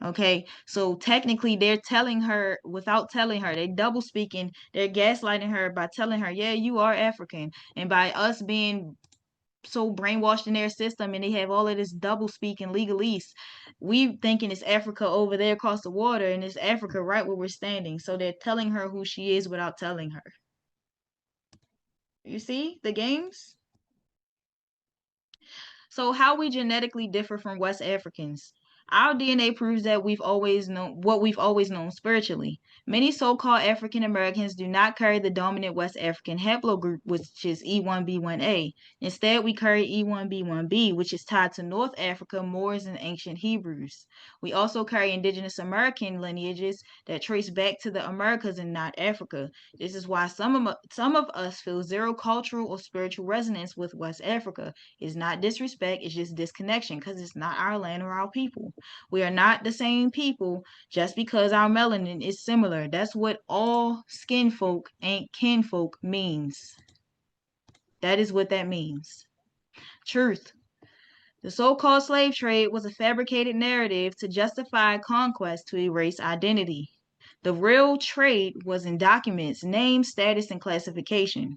Okay, so technically, they're telling her without telling her. They're double speaking. They're gaslighting her by telling her, yeah, you are African. And by us being so brainwashed in their system and they have all of this double speak and legalese, we thinking it's Africa over there across the water and it's Africa right where we're standing. So they're telling her who she is without telling her. You see the games? So how we genetically differ from West Africans. Our DNA proves that we've always known spiritually. Many so-called African Americans do not carry the dominant West African haplogroup, which is E1B1A. Instead, we carry E1B1B, which is tied to North Africa, Moors, and ancient Hebrews. We also carry Indigenous American lineages that trace back to the Americas and not Africa. This is why some of us feel zero cultural or spiritual resonance with West Africa. It's not disrespect, it's just disconnection because it's not our land or our people. We are not the same people just because our melanin is similar. That's what all skin folk ain't kinfolk means. That is what that means. Truth. The so-called slave trade was a fabricated narrative to justify conquest to erase identity. The real trade was in documents, name, status, and classification.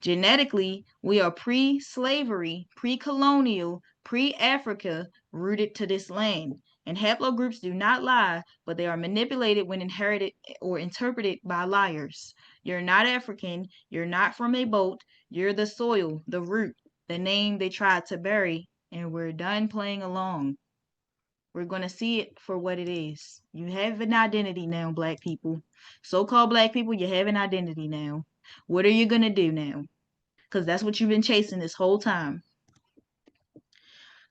Genetically, we are pre-slavery, pre-colonial, pre-Africa, rooted to this land. And haplogroups do not lie, but they are manipulated when inherited or interpreted by liars. You're not African, you're not from a boat, you're the soil, the root, the name they tried to bury, and we're done playing along. We're going to see it for what it is. You have an identity now, Black people. So-called Black people, you have an identity now. What are you going to do now? Because that's what you've been chasing this whole time.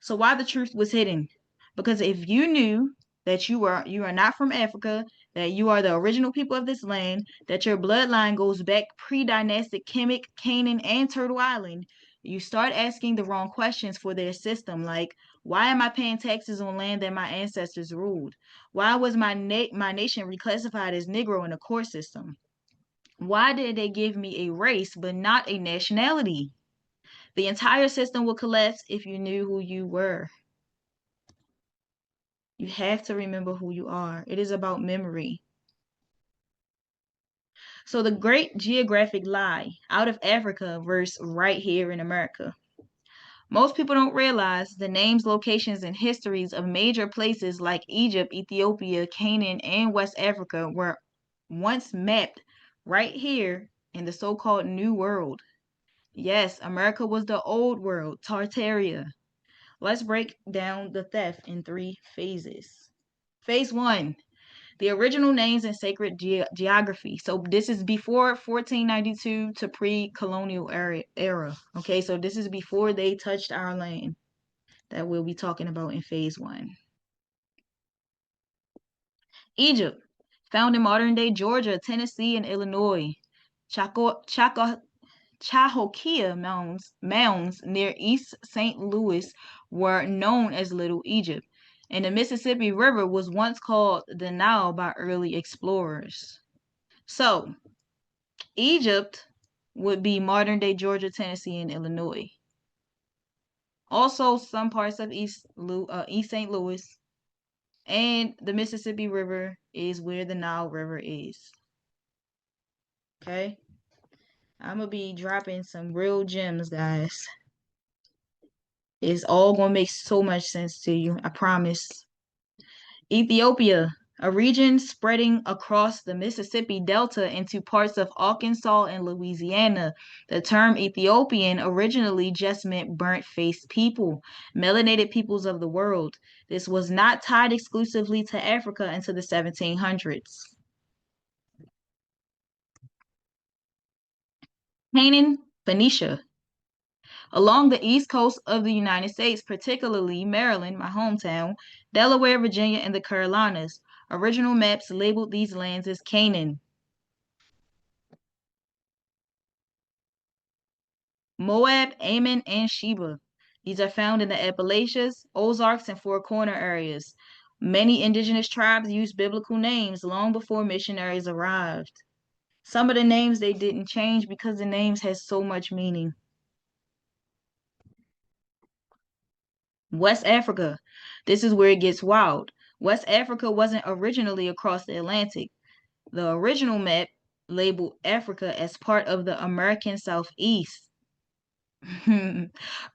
So why the truth was hidden? Because if you knew that you are not from Africa, that you are the original people of this land, that your bloodline goes back pre-dynastic Kemet, Canaan, and Turtle Island, You start asking the wrong questions for their system, like, why am I paying taxes on land that my ancestors ruled? Why was my nation reclassified as Negro in the court system? Why did they give me a race but not a nationality? The entire system will collapse if you knew who you were. You have to remember who you are. It is about memory. So the great geographic lie out of Africa versus right here in America. Most people don't realize the names, locations, and histories of major places like Egypt, Ethiopia, Canaan, and West Africa were once mapped right here in the so-called New World. Yes, America was the old world, Tartaria. Let's break down the theft in 3 phases. Phase 1, the original names and sacred geography. So this is before 1492 to pre-colonial era. Okay, so this is before they touched our land that we'll be talking about in phase 1. Egypt, found in modern-day Georgia, Tennessee, and Illinois. Cahokia mounds near East St. Louis were known as Little Egypt, and the Mississippi River was once called the Nile by early explorers. So, Egypt would be modern-day Georgia, Tennessee, and Illinois. Also, some parts of East St. Louis, and the Mississippi River is where the Nile River is. Okay? I'm going to be dropping some real gems, guys. It's all going to make so much sense to you, I promise. Ethiopia, a region spreading across the Mississippi Delta into parts of Arkansas and Louisiana. The term Ethiopian originally just meant burnt-faced people, melanated peoples of the world. This was not tied exclusively to Africa until the 1700s. Canaan, Phoenicia. Along the east coast of the United States, particularly Maryland, my hometown, Delaware, Virginia, and the Carolinas, original maps labeled these lands as Canaan. Moab, Ammon, and Sheba. These are found in the Appalachians, Ozarks, and Four Corner areas. Many indigenous tribes used biblical names long before missionaries arrived. Some of the names they didn't change because the names had so much meaning. West Africa. This is where it gets wild. West Africa wasn't originally across the Atlantic. The original map labeled Africa as part of the American Southeast.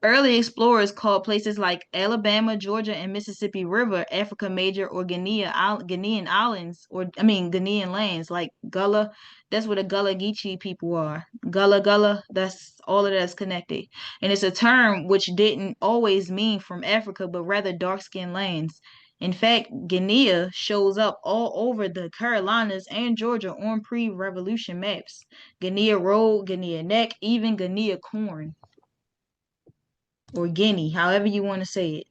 Early explorers called places like Alabama, Georgia, and Mississippi River Africa Major or Ghanaian islands, Ghanaian lands like Gullah. That's where the Gullah Geechee people are. Gullah, that's all of that's connected. And it's a term which didn't always mean from Africa, but rather dark-skinned lands. In fact, Guinea shows up all over the Carolinas and Georgia on pre-revolution maps. Guinea Road, Guinea Neck, even Guinea Corn. Or Guinea, however you want to say it.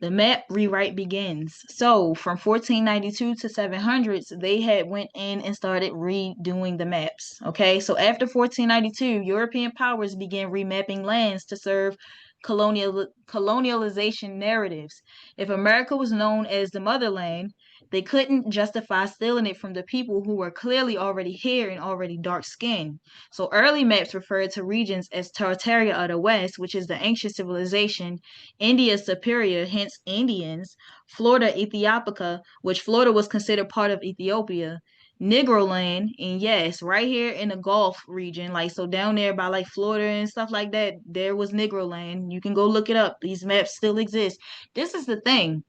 The map rewrite begins. So from 1492 to 700s, they had went in and started redoing the maps. Okay, so after 1492, European powers began remapping lands to serve colonialization narratives. If America was known as the motherland, they couldn't justify stealing it from the people who were clearly already here and already dark-skinned. So early maps referred to regions as Tartaria of the West, which is the ancient civilization, India Superior, hence Indians, Florida Ethiopica, which Florida was considered part of Ethiopia, Negroland, and yes, right here in the Gulf region, like so down there by like Florida and stuff like that, there was Negroland. You can go look it up. These maps still exist. This is the thing.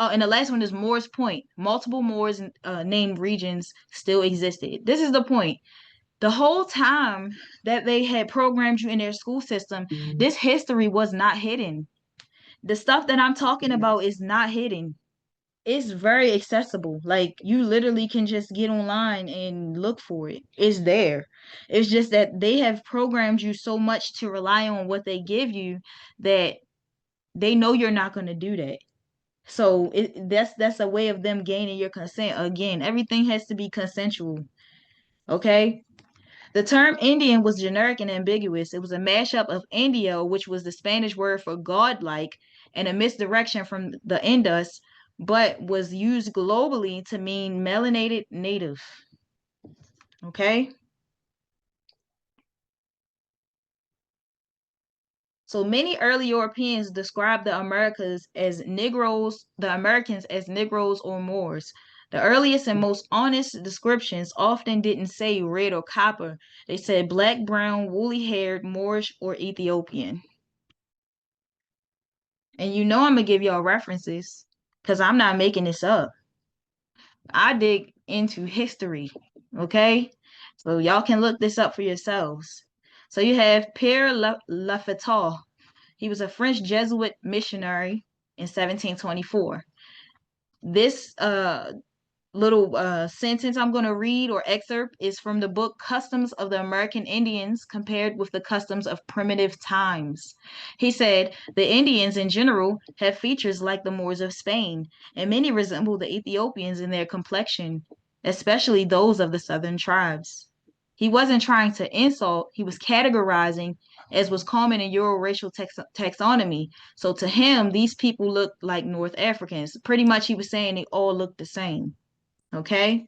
Oh, and the last one is Moore's Point. Multiple Moors named regions still existed. This is the point. The whole time that they had programmed you in their school system, this history was not hidden. The stuff that I'm talking about is not hidden. It's very accessible. Like you literally can just get online and look for it. It's there. It's just that they have programmed you so much to rely on what they give you that they know you're not going to do that. So that's a way of them gaining your consent. Again, everything has to be consensual. Okay? The term Indian was generic and ambiguous. It was a mashup of Indio, which was the Spanish word for godlike, and a misdirection from the Indus, but was used globally to mean melanated native. Okay? So many early Europeans described the Americans as Negroes, the Americans as Negroes or Moors. The earliest and most honest descriptions often didn't say red or copper. They said black, brown, woolly-haired, Moorish, or Ethiopian. And you know I'm gonna give y'all references because I'm not making this up. I dig into history, okay? So y'all can look this up for yourselves. So you have Pierre Lafitau. He was a French Jesuit missionary in 1724. This little sentence I'm going to read or excerpt is from the book Customs of the American Indians Compared with the Customs of Primitive Times. He said, the Indians in general have features like the Moors of Spain, and many resemble the Ethiopians in their complexion, especially those of the southern tribes. He wasn't trying to insult, he was categorizing as was common in Euro-racial taxonomy. So to him, these people looked like North Africans. Pretty much he was saying they all looked the same. Okay.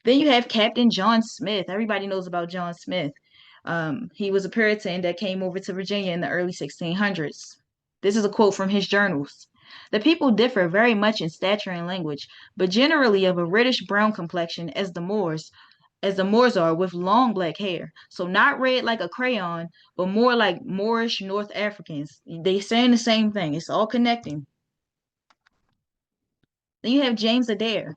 Then you have Captain John Smith. Everybody knows about John Smith. He was a Puritan that came over to Virginia in the early 1600s. This is a quote from his journals. The people differ very much in stature and language, but generally of a reddish brown complexion as the Moors are, with long black hair. So not red like a crayon, but more like Moorish North Africans. They saying the same thing. It's all connecting. Then you have James Adair.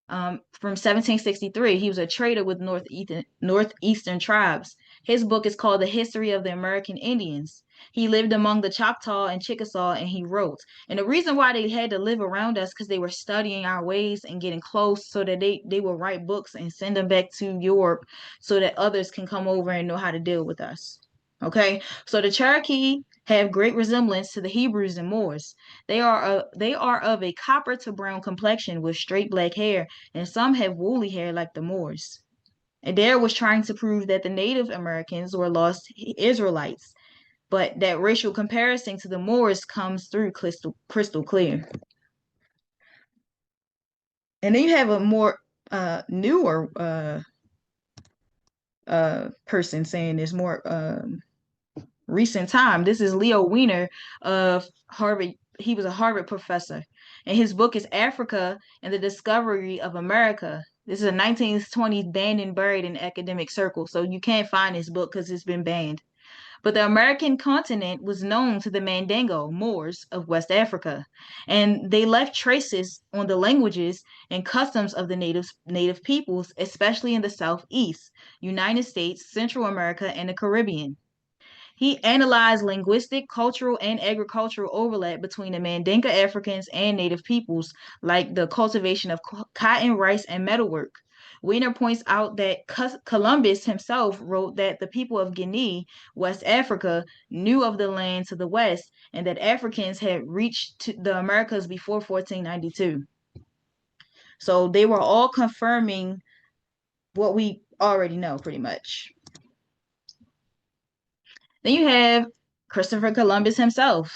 From 1763. He was a trader with northeastern tribes. His book is called The History of the American Indians. He lived among the Choctaw and Chickasaw, and he wrote. And the reason why they had to live around us because they were studying our ways and getting close so that they would write books and send them back to Europe so that others can come over and know how to deal with us. Okay, so the Cherokee have great resemblance to the Hebrews and Moors. They are of a copper to brown complexion with straight black hair, and some have woolly hair like the Moors. Adair was trying to prove that the Native Americans were lost Israelites, but that racial comparison to the Moors comes through crystal clear. And then you have a more newer person saying this more recent time. This is Leo Weiner of Harvard. He was a Harvard professor, and his book is Africa and the Discovery of America. This is a 1920s banned and buried in academic circles, so you can't find this book because it's been banned. But the American continent was known to the Mandingo Moors of West Africa, and they left traces on the languages and customs of the native peoples, especially in the Southeast, United States, Central America, and the Caribbean. He analyzed linguistic, cultural, and agricultural overlap between the Mandinka Africans and native peoples, like the cultivation of cotton, rice, and metalwork. Weiner points out that Columbus himself wrote that the people of Guinea, West Africa, knew of the land to the west, and that Africans had reached to the Americas before 1492. So they were all confirming what we already know pretty much. Then you have Christopher Columbus himself.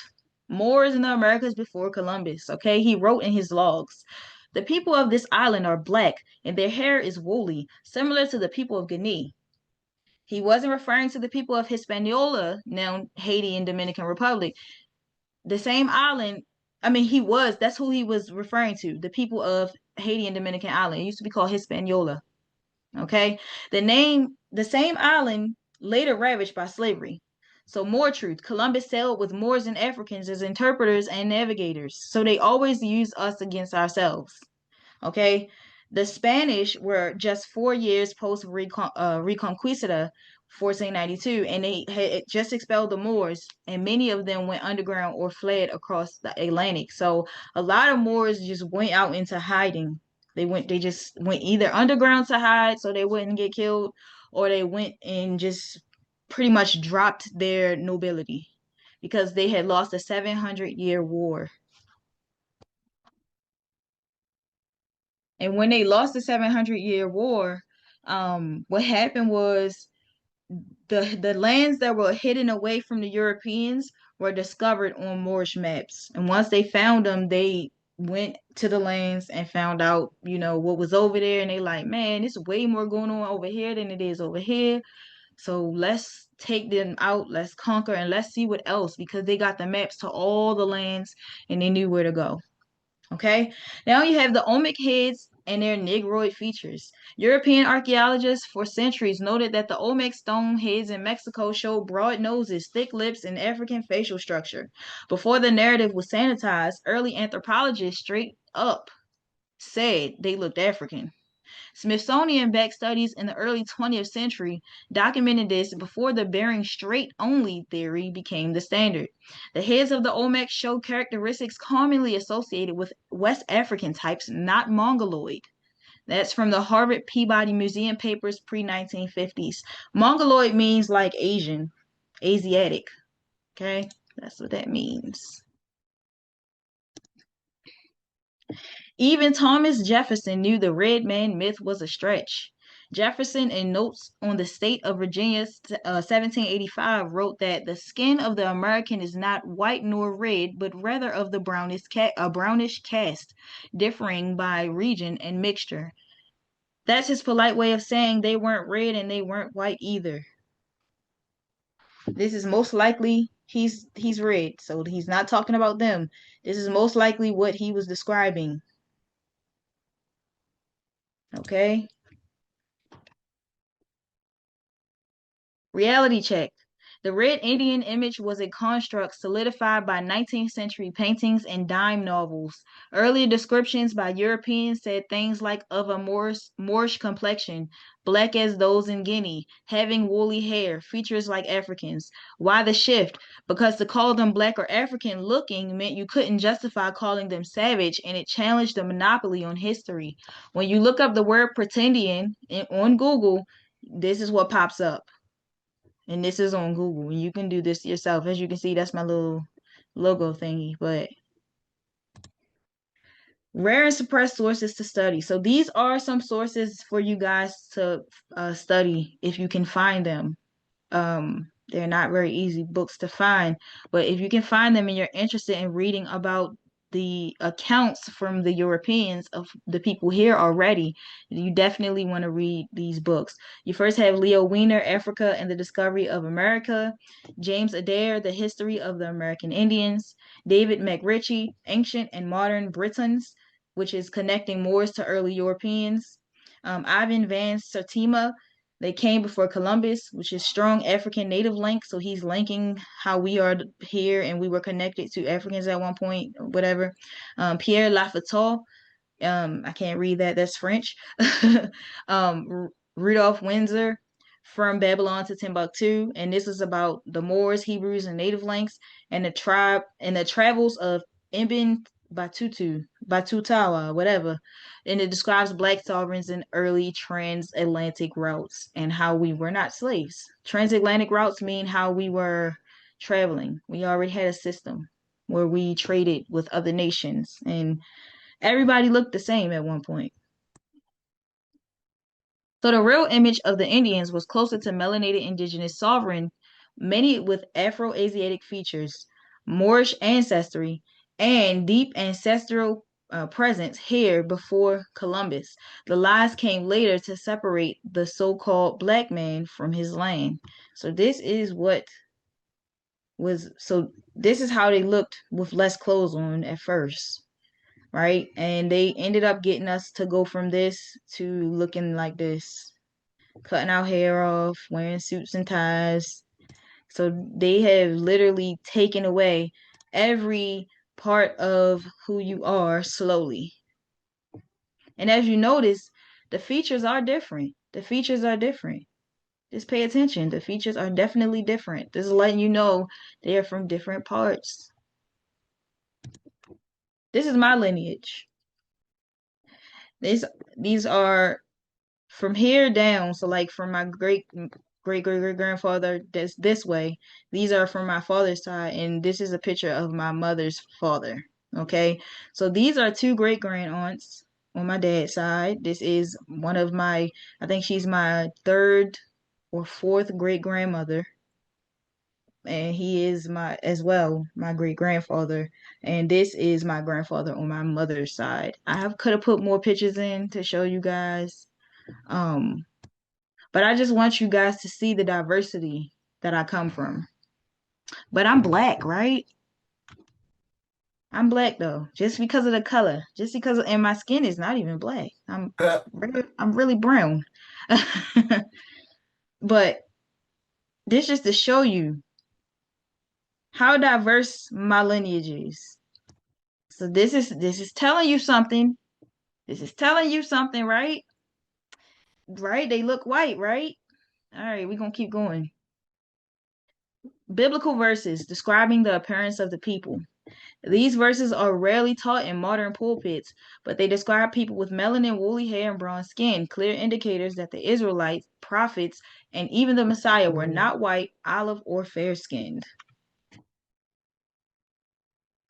Moors in the Americas before Columbus, okay? He wrote in his logs, the people of this island are black and their hair is woolly, similar to the people of Guinea. He wasn't referring to the people of Hispaniola, now Haiti and Dominican Republic. The same island, that's who he was referring to, the people of Haiti and Dominican Island. It used to be called Hispaniola, okay? The same island later ravaged by slavery. So more truth. Columbus sailed with Moors and Africans as interpreters and navigators. So they always used us against ourselves. Okay. The Spanish were just 4 years post Reconquista, 1492, and they had just expelled the Moors, and many of them went underground or fled across the Atlantic. So a lot of Moors just went out into hiding. They just went either underground to hide so they wouldn't get killed, or they went and just pretty much dropped their nobility because they had lost a 700-year war. And when they lost the 700-year war, What happened was the lands that were hidden away from the Europeans were discovered on Moorish maps. And once they found them, they went to the lands and found out, what was over there. And they like, man, there's way more going on over here than it is over here. So let's take them out, let's conquer, and let's see what else, because they got the maps to all the lands and they knew where to go. Okay, now you have the Olmec heads and their negroid features. European archaeologists for centuries noted that the Olmec stone heads in Mexico showed broad noses, thick lips, and African facial structure. Before the narrative was sanitized, early anthropologists straight up said they looked African. Smithsonian-backed studies in the early 20th century documented this before the Bering Strait only theory became the standard. The heads of the Olmec show characteristics commonly associated with West African types, not Mongoloid. That's from the Harvard Peabody Museum papers pre-1950s. Mongoloid means like Asian, Asiatic. Okay, that's what that means. Even Thomas Jefferson knew the red man myth was a stretch. Jefferson, in Notes on the State of Virginia, 1785, wrote that the skin of the American is not white nor red, but rather of the brownish cast, differing by region and mixture. That's his polite way of saying they weren't red and they weren't white either. This is most likely he's red, so he's not talking about them. This is most likely what he was describing. Okay. Reality check. The red Indian image was a construct solidified by 19th century paintings and dime novels. Earlier descriptions by Europeans said things like of a Moorish complexion, black as those in Guinea, having woolly hair, features like Africans. Why the shift? Because to call them black or African looking meant you couldn't justify calling them savage, and it challenged the monopoly on history. When you look up the word pretendian on Google, this is what pops up. And this is on Google. You can do this yourself. As you can see, that's my little logo thingy. But rare and suppressed sources to study. So these are some sources for you guys to study if you can find them. They're not very easy books to find, but if you can find them and you're interested in reading about the accounts from the Europeans of the people here already, you definitely want to read these books. You first have Leo Wiener, Africa and the Discovery of America, James Adair, The History of the American Indians, David McRitchie, Ancient and Modern Britons, which is connecting Moors to early Europeans, Ivan van Sertima, They Came Before Columbus, which is strong African native link. So he's linking how we are here and we were connected to Africans at one point, whatever. Pierre Lafayette, I can't read that. That's French. Rudolph Windsor, From Babylon to Timbuktu. And this is about the Moors, Hebrews, and native links and the tribe and the travels of Ibn Battuta, whatever. And it describes black sovereigns in early transatlantic routes and how we were not slaves. Transatlantic routes mean how we were traveling. We already had a system where we traded with other nations and everybody looked the same at one point. So the real image of the Indians was closer to melanated indigenous sovereign, many with Afro-Asiatic features, Moorish ancestry, and deep ancestral presence here before Columbus. The lies came later to separate the so-called black man from his land. So this is how they looked with less clothes on at first, right? And they ended up getting us to go from this to looking like this, cutting our hair off, wearing suits and ties. So they have literally taken away every part of who you are slowly. And as you notice, the features are different. Just pay attention. The features are definitely different. This is letting you know they are from different parts. This is my lineage. These are from here down. So like from my great grandfather, this way. These are from my father's side, and this is a picture of my mother's father. Okay, so these are two great grand aunts. on my dad's side. This is one of my, I think she's my third or fourth great grandmother. And he is my, as well, my great grandfather. And this is my grandfather on my mother's side. Could have put more pictures in to show you guys. But I just want you guys to see the diversity that I come from. But I'm black, right? I'm black though, just because of the color, and my skin is not even black. I'm really brown. But this just to show you how diverse my lineage is. So this is telling you something. This is telling you something, right? Right? They look white, right? All right, we're gonna keep going. Biblical verses describing the appearance of the people. These verses are rarely taught in modern pulpits, but they describe people with melanin, woolly hair, and bronze skin, clear indicators that the Israelites, prophets, and even the Messiah were not white, olive, or fair-skinned.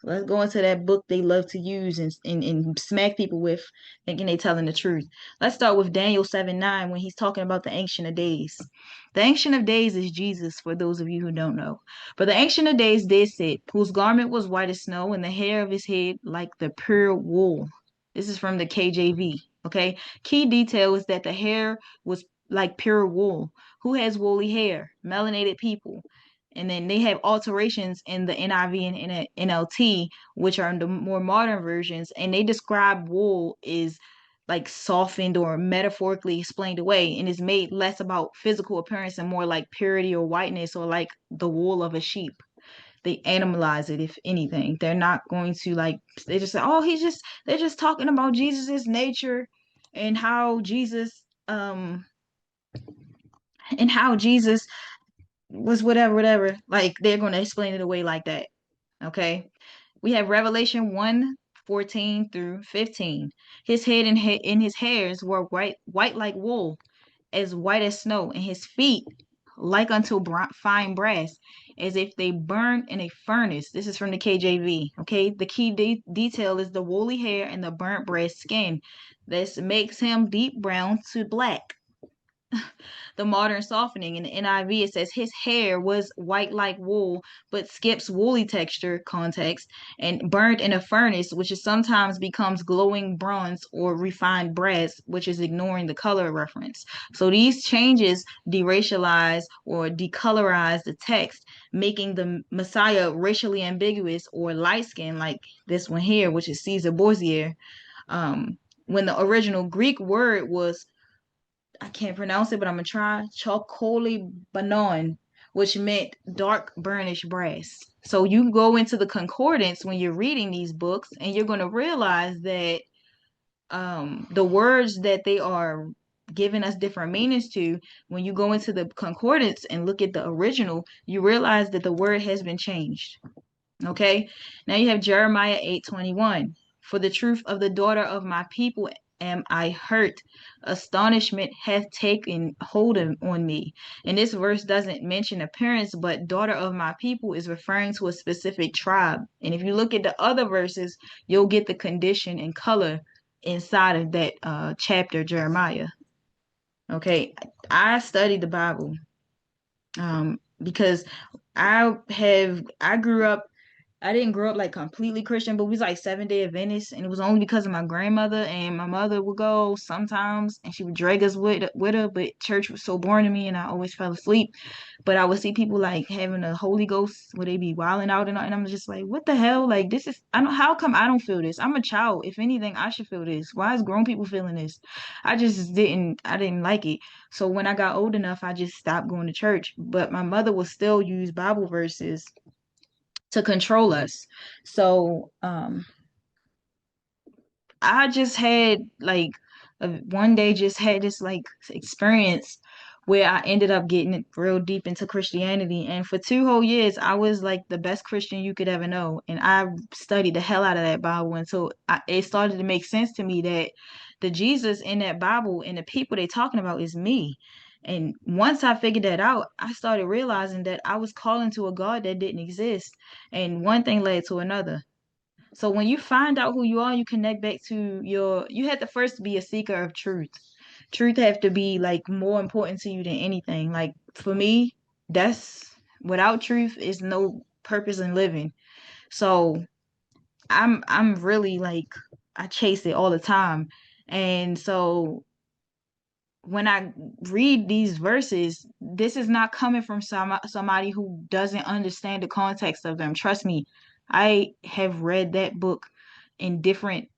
Let's go into that book they love to use and smack people with, thinking they telling the truth. Let's start with Daniel 7:9 when he's talking about the Ancient of Days. The Ancient of Days is Jesus, for those of you who don't know. But the Ancient of Days did sit, whose garment was white as snow, and the hair of his head like the pure wool. This is from the KJV, okay? Key detail is that the hair was like pure wool. Who has woolly hair? Melanated people. And then they have alterations in the NIV and NLT, which are the more modern versions, and they describe wool is like softened or metaphorically explained away and is made less about physical appearance and more like purity or whiteness or like the wool of a sheep. They animalize it, if anything. They're not going to like, they just say, oh, they're just talking about Jesus's nature and how Jesus, was whatever. Like they're going to explain it away like that. Okay. We have Revelation 1:14 through 15. His head and his hairs were white like wool, as white as snow, and his feet like unto fine brass, as if they burned in a furnace. This is from the KJV. Okay. The key detail is the woolly hair and the burnt brass skin. This makes him deep brown to black. The modern softening in the NIV, it says his hair was white like wool, but skips woolly texture context and burned in a furnace, which is sometimes becomes glowing bronze or refined brass, which is ignoring the color reference. So these changes deracialize or decolorize the text, making the Messiah racially ambiguous or light skinned, like this one here, which is Caesar Borgia. When the original Greek word was, I can't pronounce it, but I'm gonna try, Chocoli Banon, which meant dark burnish brass. So you go into the concordance when you're reading these books, and you're gonna realize that the words that they are giving us different meanings to, when you go into the concordance and look at the original, you realize that the word has been changed. Okay, now you have Jeremiah 8:21. For the truth of the daughter of my people am I hurt. Astonishment hath taken hold on me. And this verse doesn't mention appearance, but daughter of my people is referring to a specific tribe. And if you look at the other verses, you'll get the condition and color inside of that chapter, Jeremiah. Okay, I studied the Bible because I grew up, I didn't grow up like completely Christian, but we was like Seventh-day Adventist, and it was only because of my grandmother, and my mother would go sometimes, and she would drag us with her. But church was so boring to me, and I always fell asleep. But I would see people like having a Holy Ghost where they be wilding out, and I'm just like, what the hell? Like this is, I don't. How come I don't feel this? I'm a child. If anything, I should feel this. Why is grown people feeling this? I just didn't. I didn't like it. So when I got old enough, I just stopped going to church. But my mother would still use Bible verses to control us. So I just had like one day just had this like experience where I ended up getting real deep into Christianity. And for 2 whole years, I was like the best Christian you could ever know. And I studied the hell out of that Bible. And so it started to make sense to me that the Jesus in that Bible and the people they're talking about is me. And once I figured that out, I started realizing that I was calling to a God that didn't exist. And one thing led to another. So when you find out who you are, you connect back to you have to first be a seeker of truth. Truth have to be like more important to you than anything. Like for me, that's without truth is no purpose in living. So I'm really like I chase it all the time. And so when I read these verses, this is not coming from somebody who doesn't understand the context of them. Trust me, I have read that book in different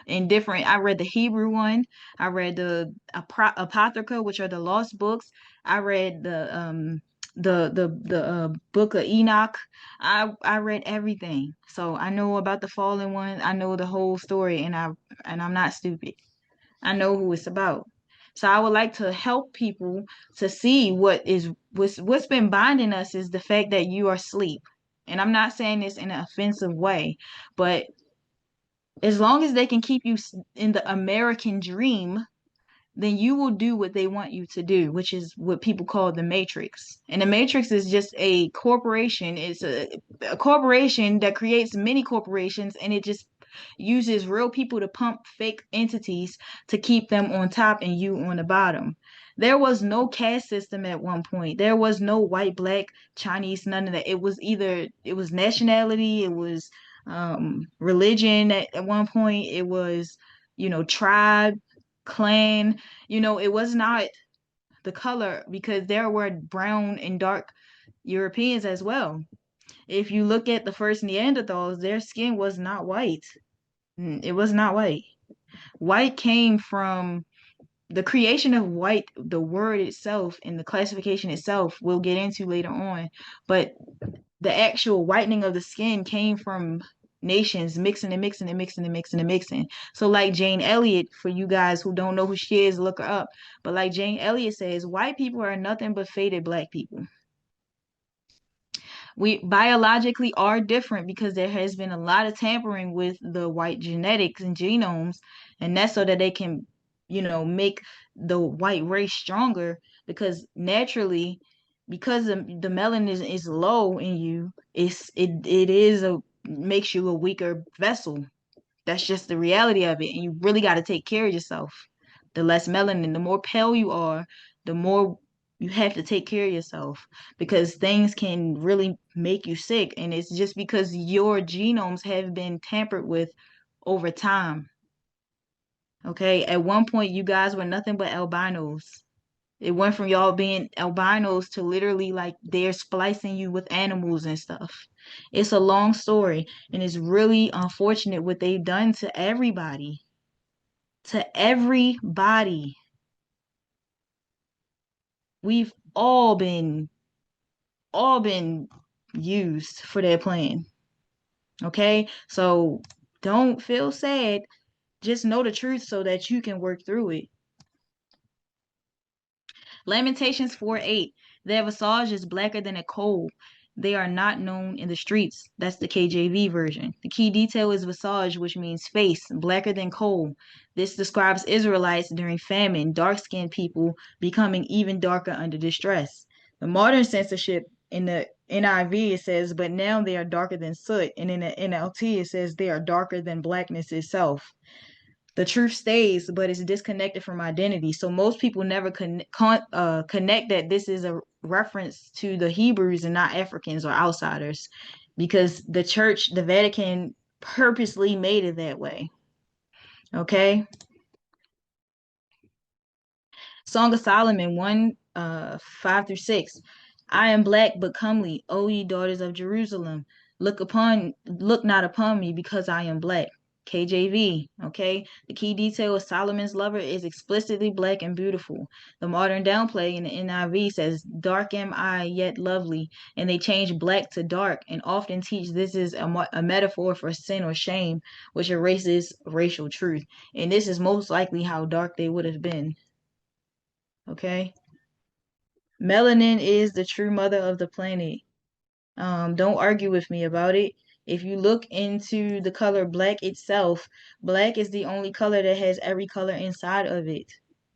I read the Hebrew one, I read the Apocrypha, which are the lost books. I read the book of Enoch. I read everything. So I know about the fallen one. I know the whole story and I'm not stupid. I know who it's about. So I would like to help people to see what's been binding us is the fact that you are asleep. And I'm not saying this in an offensive way, but as long as they can keep you in the American dream, then you will do what they want you to do, which is what people call the Matrix. And the Matrix is just a corporation. It's a corporation that creates many corporations, and it just uses real people to pump fake entities to keep them on top and you on the bottom. There was no caste system at one point. There was no white, black, Chinese, none of that. It was nationality, it was religion at one point, it was, tribe, clan. It was not the color because there were brown and dark Europeans as well. If you look at the first Neanderthals, their skin was not white. It was not white. White came from the creation of white, the word itself and the classification itself, we'll get into later on. But the actual whitening of the skin came from nations mixing and mixing and mixing and mixing and mixing. So like Jane Elliott, for you guys who don't know who she is, look her up. But like Jane Elliott says, white people are nothing but faded black people. We biologically are different because there has been a lot of tampering with the white genetics and genomes, and that's so that they can, make the white race stronger because naturally, because the melanin is low in you, it is a makes you a weaker vessel. That's just the reality of it. And you really got to take care of yourself. The less melanin, the more pale you are, the more you have to take care of yourself because things can really make you sick. And it's just because your genomes have been tampered with over time. Okay. At one point, you guys were nothing but albinos. It went from y'all being albinos to literally like they're splicing you with animals and stuff. It's a long story, and it's really unfortunate what they've done to everybody. To everybody. We've all been used for their plan. Okay? So don't feel sad. Just know the truth so that you can work through it. Lamentations 4:8. Their visage is blacker than a coal. They are not known in the streets. That's the KJV version. The key detail is visage, which means face, blacker than coal. This describes Israelites during famine, dark-skinned people becoming even darker under distress. The modern censorship in the NIV, it says, but now they are darker than soot. And in the NLT, it says they are darker than blackness itself. The truth stays, but it's disconnected from identity. So most people never connect that this is a reference to the Hebrews and not Africans or outsiders, because the church, the Vatican, purposely made it that way. Okay. Song of Solomon 1:5-6. I am black but comely, O ye daughters of Jerusalem. Look not upon me because I am black. KJV, okay? The key detail is Solomon's lover is explicitly black and beautiful. The modern downplay in the NIV says, dark am I, yet lovely. And they change black to dark and often teach this is a metaphor for sin or shame, which erases racial truth. And this is most likely how dark they would have been. Okay? Melanin is the true mother of the planet. Don't argue with me about it. If you look into the color black itself, black is the only color that has every color inside of it.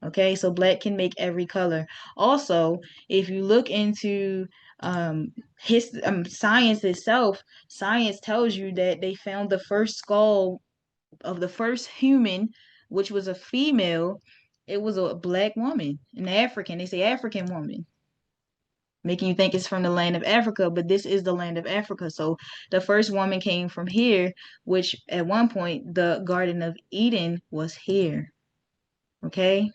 Okay, so black can make every color. Also, if you look into Science itself, science tells you that they found the first skull of the first human, which was a female. It was a black woman, an African. They say African woman, making you think it's from the land of Africa, but this is the land of Africa. So the first woman came from here, which at one point the Garden of Eden was here. Okay.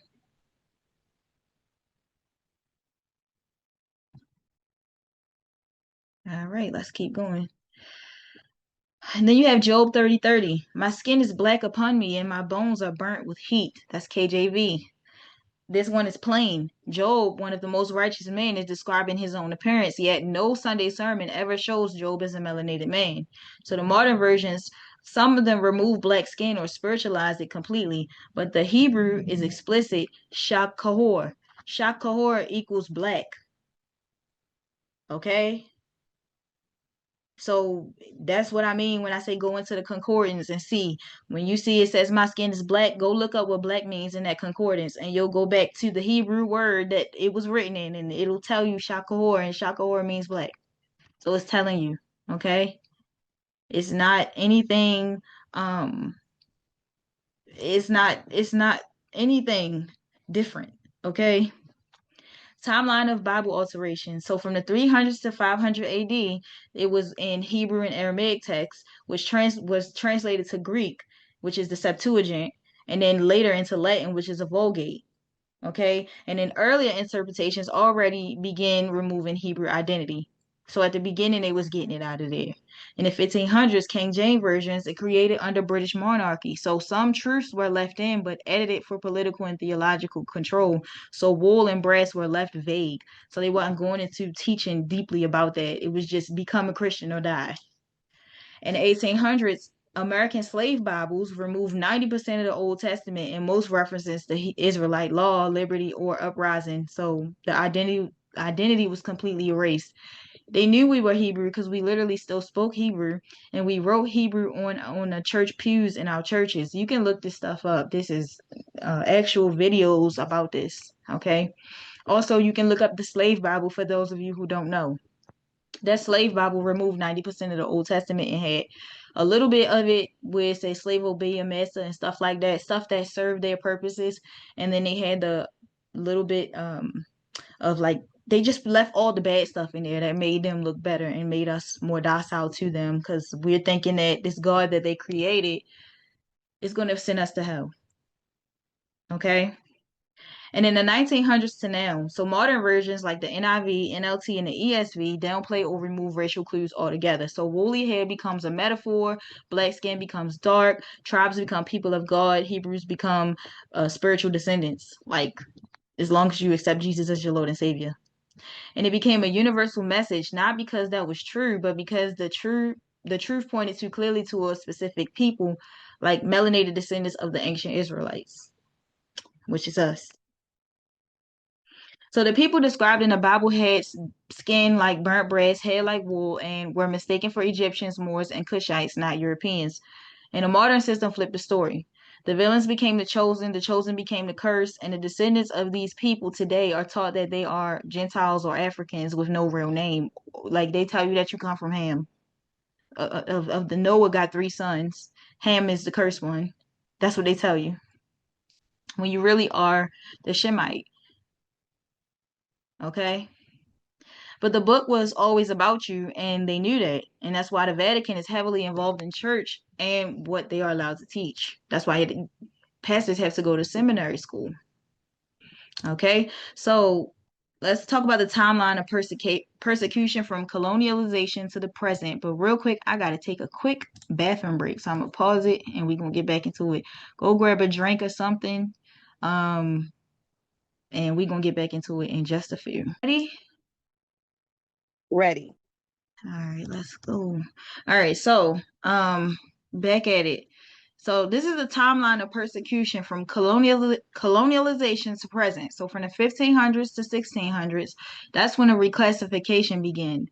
All right, let's keep going. And then you have Job 30:30. My skin is black upon me, and my bones are burnt with heat. That's KJV. This one is plain. Job, one of the most righteous men, is describing his own appearance, yet no Sunday sermon ever shows Job as a melanated man. So the modern versions, some of them remove black skin or spiritualize it completely, but the Hebrew is explicit, shakahor. Shakahor equals black. Okay? So that's what I mean when I say go into the concordance and see. When you see it says my skin is black, go look up what black means in that concordance, and you'll go back to the Hebrew word that it was written in, and it'll tell you shakahor, and shakahor means black. So it's telling you, okay? It's not anything, it's not anything different, okay? Timeline of Bible alteration. So from the 300s to 500 AD, it was in Hebrew and Aramaic texts, which was translated to Greek, which is the Septuagint, and then later into Latin, which is the Vulgate. Okay, and then earlier interpretations already began removing Hebrew identity. So at the beginning, they was getting it out of there. In the 1500s, King James versions, it created under British monarchy. So some truths were left in, but edited for political and theological control. So wool and brass were left vague. So they wasn't going into teaching deeply about that. It was just become a Christian or die. In the 1800s, American slave Bibles removed 90% of the Old Testament and most references to Israelite law, liberty, or uprising. So the identity was completely erased. They knew we were Hebrew because we literally still spoke Hebrew, and we wrote Hebrew on the church pews in our churches. You can look this stuff up. This is actual videos about this. Okay. Also, you can look up the Slave Bible for those of you who don't know. That Slave Bible removed 90% of the Old Testament and had a little bit of it where it says slave obey your master and stuff like that, stuff that served their purposes. And then they had the little bit of like they just left all the bad stuff in there that made them look better and made us more docile to them because we're thinking that this God that they created is going to send us to hell. Okay. And in the 1900s to now, so modern versions like the NIV, NLT, and the ESV downplay or remove racial clues altogether. So woolly hair becomes a metaphor, black skin becomes dark, tribes become people of God, Hebrews become spiritual descendants, like as long as you accept Jesus as your Lord and Savior. And it became a universal message, not because that was true, but because the truth pointed too clearly to a specific people, like melanated descendants of the ancient Israelites, which is us. So the people described in the Bible had skin like burnt brass, hair like wool, and were mistaken for Egyptians, Moors, and Cushites, not Europeans. And the modern system flipped the story. The villains became the chosen became the cursed, and the descendants of these people today are taught that they are Gentiles or Africans with no real name. Like they tell you that you come from Ham. Of the Noah got 3 sons. Ham is the cursed one. That's what they tell you. When you really are the Shemite. Okay? But the book was always about you, and they knew that. And that's why the Vatican is heavily involved in church and what they are allowed to teach. That's why pastors have to go to seminary school. Okay, so let's talk about the timeline of persecution from colonialization to the present. But real quick, I got to take a quick bathroom break. So I'm going to pause it, and we're going to get back into it. Go grab a drink or something. And we're going to get back into it in just a few. Ready? Ready. All right, let's go. All right, so back at it. So this is the timeline of persecution from colonialization to present. So from the 1500s to 1600s, that's when the reclassification began.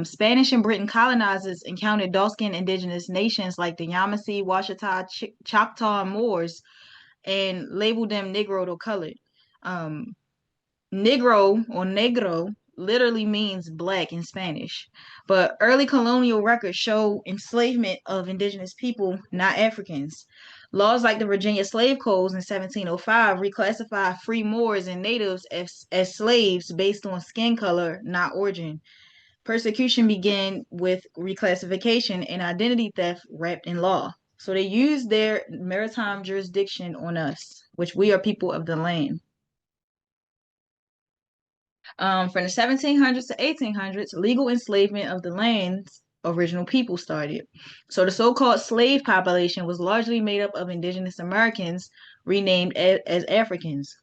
Spanish and Britain colonizers encountered dark-skinned indigenous nations like the Yamasee, Washita, Choctaw, and Moors, and labeled them Negro or colored. Negro or negro literally means black in Spanish. But early colonial records show enslavement of indigenous people, not Africans. Laws like the Virginia Slave Codes in 1705 reclassify free Moors and natives as slaves based on skin color, not origin. Persecution began with reclassification and identity theft wrapped in law. So they used their maritime jurisdiction on us, which we are people of the land. From the 1700s to 1800s, legal enslavement of the land's original people started. So the so-called slave population was largely made up of Indigenous Americans renamed as Africans.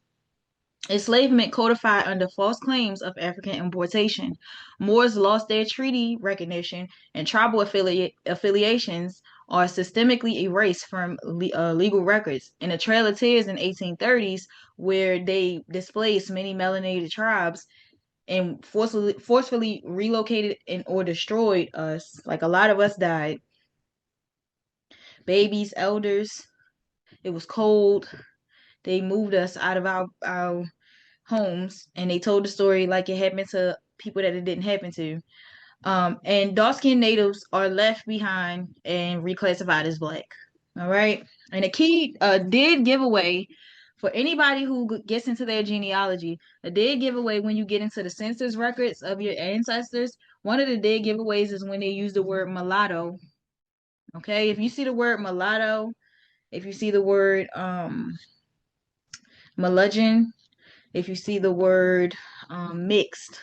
Enslavement codified under false claims of African importation. Moors lost their treaty recognition, and tribal affiliations are systemically erased from legal records. In the Trail of Tears in 1830s, where they displaced many melanated tribes and forcefully relocated and or destroyed us, like a lot of us died. Babies, elders. It was cold. They moved us out of our homes, and they told the story like it happened to people that it didn't happen to. And dark-skinned natives are left behind and reclassified as black. All right. And a key dead giveaway for anybody who gets into their genealogy, a dead giveaway when you get into the census records of your ancestors. One of the dead giveaways is when they use the word mulatto. Okay. If you see the word mulatto, if you see the word meludgeon, if you see the word mixed,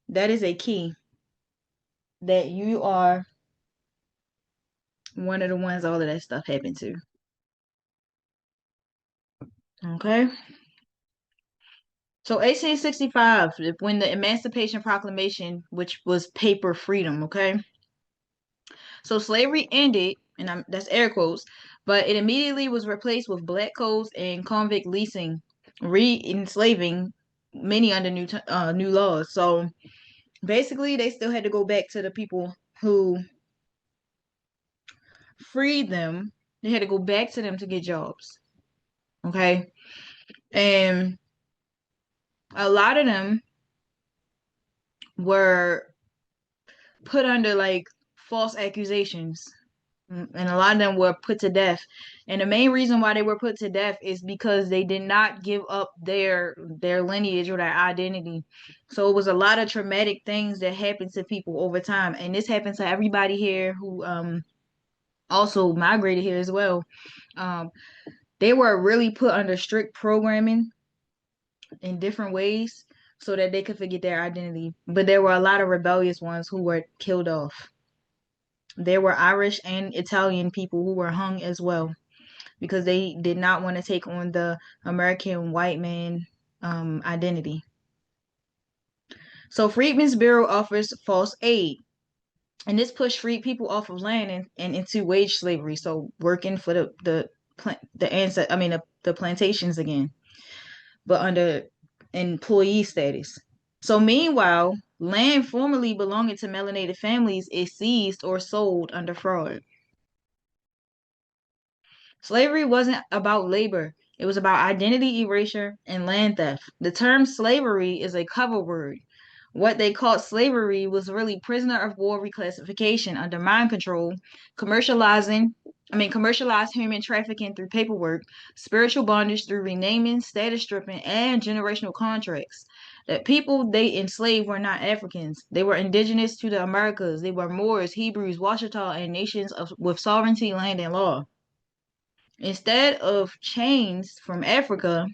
that is a key that you are one of the ones all of that stuff happened to. Okay. So 1865, when the Emancipation Proclamation, which was paper freedom, okay? So slavery ended, and that's air quotes, but it immediately was replaced with black codes and convict leasing, re-enslaving many under new laws. So basically, they still had to go back to the people who freed them. They had to go back to them to get jobs. Okay. And a lot of them were put under like false accusations. And a lot of them were put to death. And the main reason why they were put to death is because they did not give up their lineage or their identity. So it was a lot of traumatic things that happened to people over time. And this happened to everybody here who also migrated here as well. They were really put under strict programming in different ways so that they could forget their identity. But there were a lot of rebellious ones who were killed off. There were Irish and Italian people who were hung as well because they did not want to take on the American white man identity. So Freedmen's Bureau offers false aid. And this pushed freed people off of land and into wage slavery. So working for the plantations again, but under employee status. So meanwhile, land formerly belonging to melanated families is seized or sold under fraud. Slavery wasn't about labor. It was about identity erasure and land theft. The term slavery is a cover word. What they called slavery was really prisoner of war reclassification under mind control, commercialized human trafficking through paperwork, spiritual bondage through renaming, status stripping, and generational contracts. The people they enslaved were not Africans. They were indigenous to the Americas. They were Moors, Hebrews, Washita, and nations with sovereignty, land, and law. Instead of chains from Africa,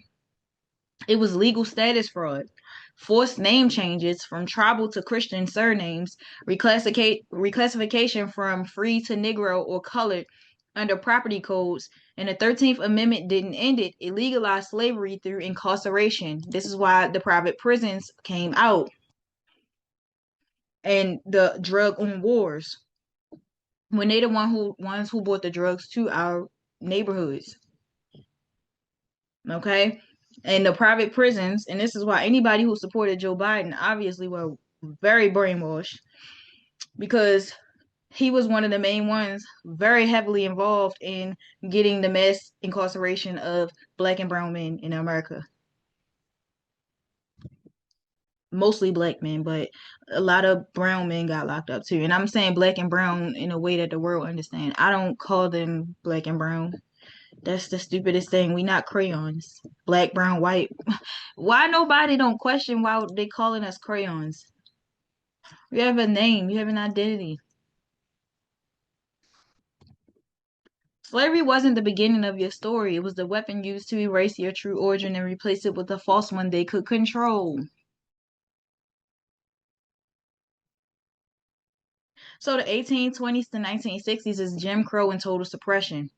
it was legal status fraud, forced name changes from tribal to Christian surnames, reclassification from free to Negro or colored under property codes, and the 13th Amendment didn't end it. It legalized slavery through incarceration. This is why the private prisons came out and the drug on wars. When they the ones who brought the drugs to our neighborhoods. Okay. And the private prisons, and this is why anybody who supported Joe Biden obviously were very brainwashed because he was one of the main ones very heavily involved in getting the mass incarceration of black and brown men in America. mostly black men, but a lot of brown men got locked up too. And I'm saying black and brown in a way that the world understand. I don't call them black and brown. That's the stupidest thing. We not crayons. Black, brown, white. Why nobody don't question why they calling us crayons? You have a name. You have an identity. Slavery wasn't the beginning of your story. It was the weapon used to erase your true origin and replace it with a false one they could control. So the 1820s to 1960s is Jim Crow and total suppression.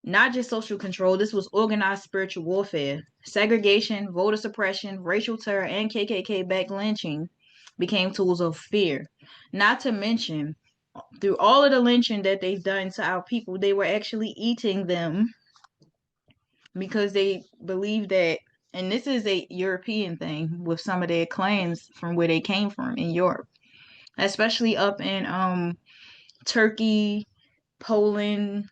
Not just social control, this was organized spiritual warfare. Segregation, voter suppression, racial terror, and KKK-backed lynching became tools of fear. Not to mention, through all of the lynching that they've done to our people, they were actually eating them because they believe that, and this is a European thing with some of their clans from where they came from in Europe, especially up in Turkey, Poland,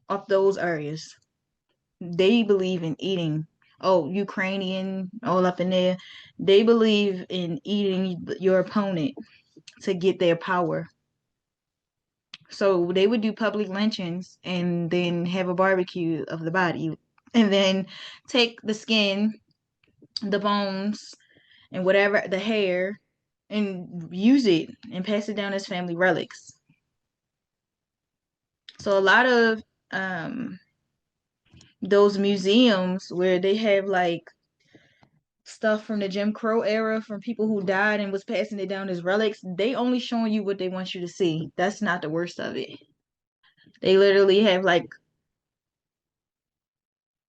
up those areas. They believe in eating. Oh, Ukrainian, all up in there. They believe in eating your opponent to get their power. So they would do public lynchings and then have a barbecue of the body and then take the skin, the bones, and whatever, the hair, and use it and pass it down as family relics. So a lot of those museums where they have like stuff from the Jim Crow era from people who died and was passing it down as relics, they only showing you what they want you to see. That's not the worst of it. They literally have like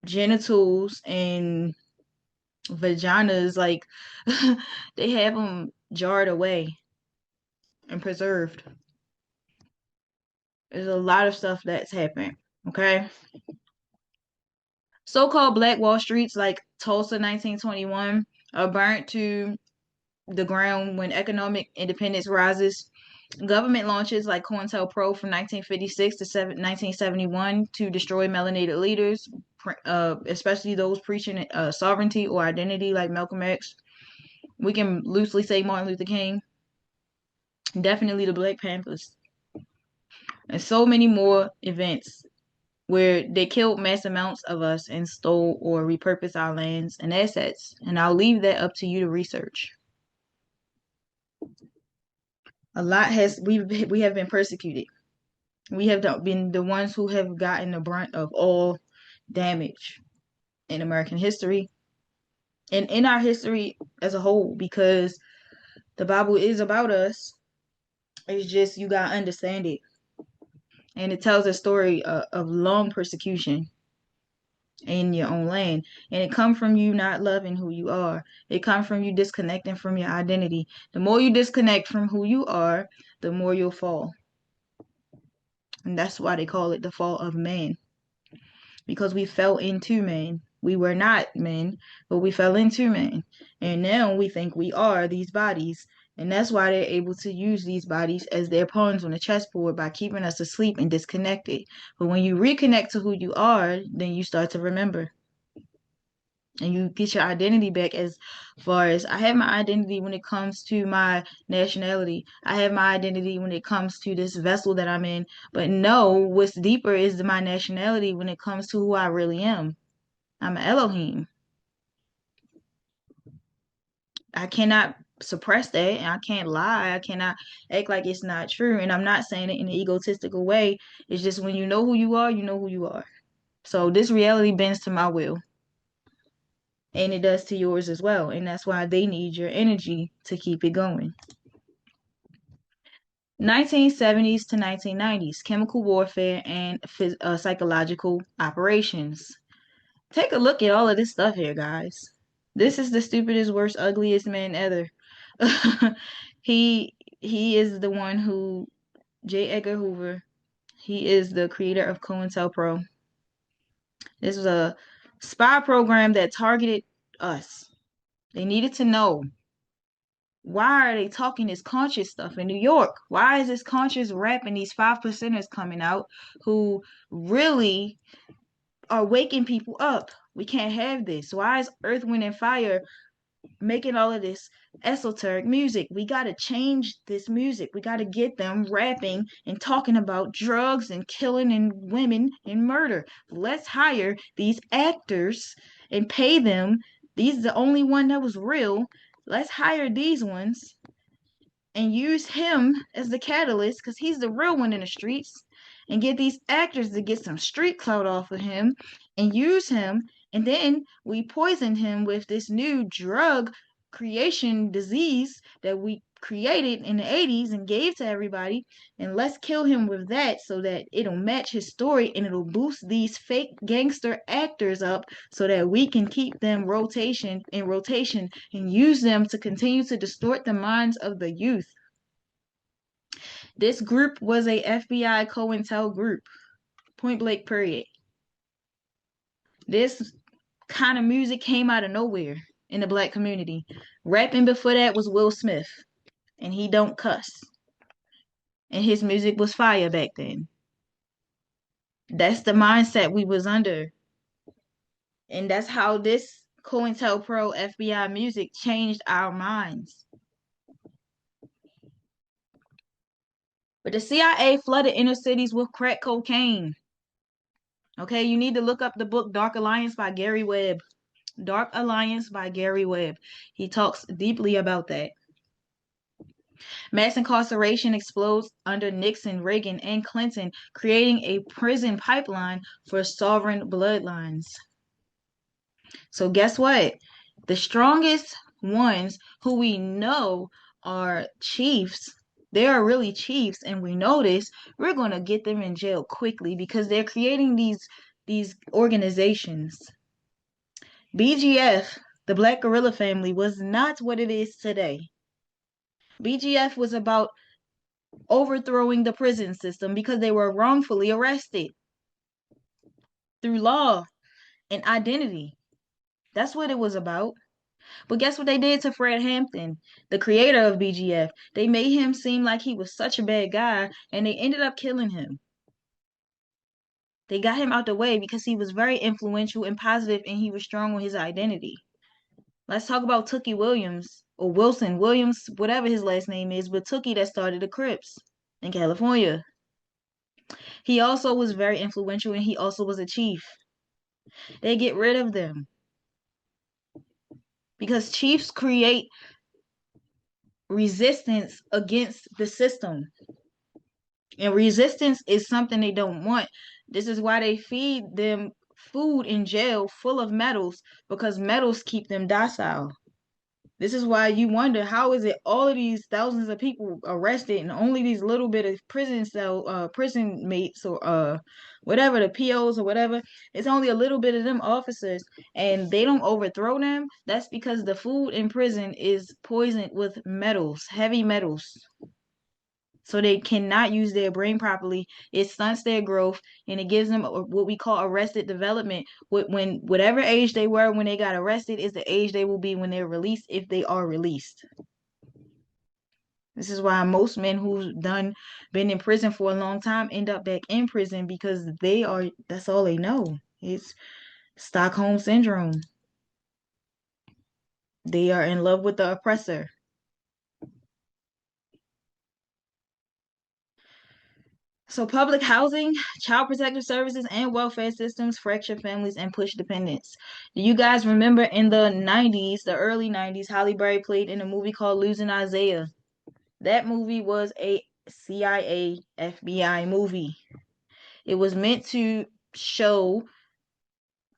genitals and vaginas, like they have them jarred away and preserved. There's a lot of stuff that's happened. Okay. So-called Black Wall Streets like Tulsa 1921 are burnt to the ground when economic independence rises. Government launches like COINTELPRO from 1956 to 1971 to destroy melanated leaders, especially those preaching sovereignty or identity like Malcolm X. We can loosely say Martin Luther King. Definitely the Black Panthers. And so many more events where they killed mass amounts of us and stole or repurposed our lands and assets. And I'll leave that up to you to research. A lot we have been persecuted. We have been the ones who have gotten the brunt of all damage in American history and in our history as a whole, because the Bible is about us. It's just you gotta understand it. And it tells a story of long persecution in your own land. And it comes from you not loving who you are. It comes from you disconnecting from your identity. The more you disconnect from who you are, the more you'll fall. And that's why they call it the fall of man. Because we fell into man. We were not men, but we fell into man. And now we think we are these bodies. And that's why they're able to use these bodies as their pawns on the chessboard by keeping us asleep and disconnected. But when you reconnect to who you are, then you start to remember. And you get your identity back, as far as I have my identity when it comes to my nationality. I have my identity when it comes to this vessel that I'm in. But no, what's deeper is my nationality when it comes to who I really am. I'm Elohim. I cannot suppress that, and I can't lie. I cannot act like it's not true. And I'm not saying it in an egotistical way. It's just when you know who you are, you know who you are. So this reality bends to my will. And it does to yours as well. And that's why they need your energy to keep it going. 1970s to 1990s, chemical warfare and psychological operations. Take a look at all of this stuff here, guys. This is the stupidest, worst, ugliest man ever. He is the one who, J. Edgar Hoover, he is the creator of COINTELPRO. This was a spy program that targeted us. They needed to know, why are they talking this conscious stuff in New York? Why is this conscious rap and these 5%ers coming out who really are waking people up? We can't have this. Why is Earth, Wind, and Fire making all of this esoteric music. We got to change this music. We got to get them rapping and talking about drugs and killing and women and murder. Let's hire these actors and pay them. These are the only one that was real. Let's hire these ones and use him as the catalyst because he's the real one in the streets, and get these actors to get some street clout off of him and use him. And then we poisoned him with this new drug creation disease that we created in the 80s and gave to everybody. And let's kill him with that so that it'll match his story and it'll boost these fake gangster actors up so that we can keep them rotation and use them to continue to distort the minds of the youth. This group was a FBI COINTEL group. Point blank, period. This kind of music came out of nowhere in the black community. Rapping before that was Will Smith, and he don't cuss. And his music was fire back then. That's the mindset we was under. And that's how this COINTELPRO FBI music changed our minds. But the CIA flooded inner cities with crack cocaine. Okay, you need to look up the book Dark Alliance by Gary Webb. Dark Alliance by Gary Webb. He talks deeply about that. Mass incarceration explodes under Nixon, Reagan, and Clinton, creating a prison pipeline for sovereign bloodlines. So guess what? The strongest ones who we know are chiefs. They are really chiefs, and we know this. We're going to get them in jail quickly because they're creating these organizations. BGF, the Black Guerrilla Family, was not what it is today. BGF was about overthrowing the prison system because they were wrongfully arrested through law and identity. That's what it was about. But guess what they did to Fred Hampton, the creator of BGF? They made him seem like he was such a bad guy, and they ended up killing him. They got him out the way because he was very influential and positive, and he was strong on his identity. Let's talk about Tookie Williams, or Wilson Williams, whatever his last name is, but Tookie that started the Crips in California. He also was very influential, and he also was a chief. They get rid of them because chiefs create resistance against the system. And resistance is something they don't want. This is why they feed them food in jail full of metals, because metals keep them docile. This is why you wonder, how is it all of these thousands of people arrested and only these little bit of prison mates or whatever, the POs or whatever, it's only a little bit of them officers and they don't overthrow them? That's because the food in prison is poisoned with metals, heavy metals. So they cannot use their brain properly. It stunts their growth, and it gives them what we call arrested development. When whatever age they were when they got arrested is the age they will be when they're released, if they are released. This is why most men who've been in prison for a long time end up back in prison, because that's all they know. It's Stockholm syndrome. They are in love with the oppressor. So public housing, child protective services, and welfare systems fracture families and push dependence. Do you guys remember in the 90s, the early 90s, Halle Berry played in a movie called Losing Isaiah? That movie was a CIA FBI movie. It was meant to show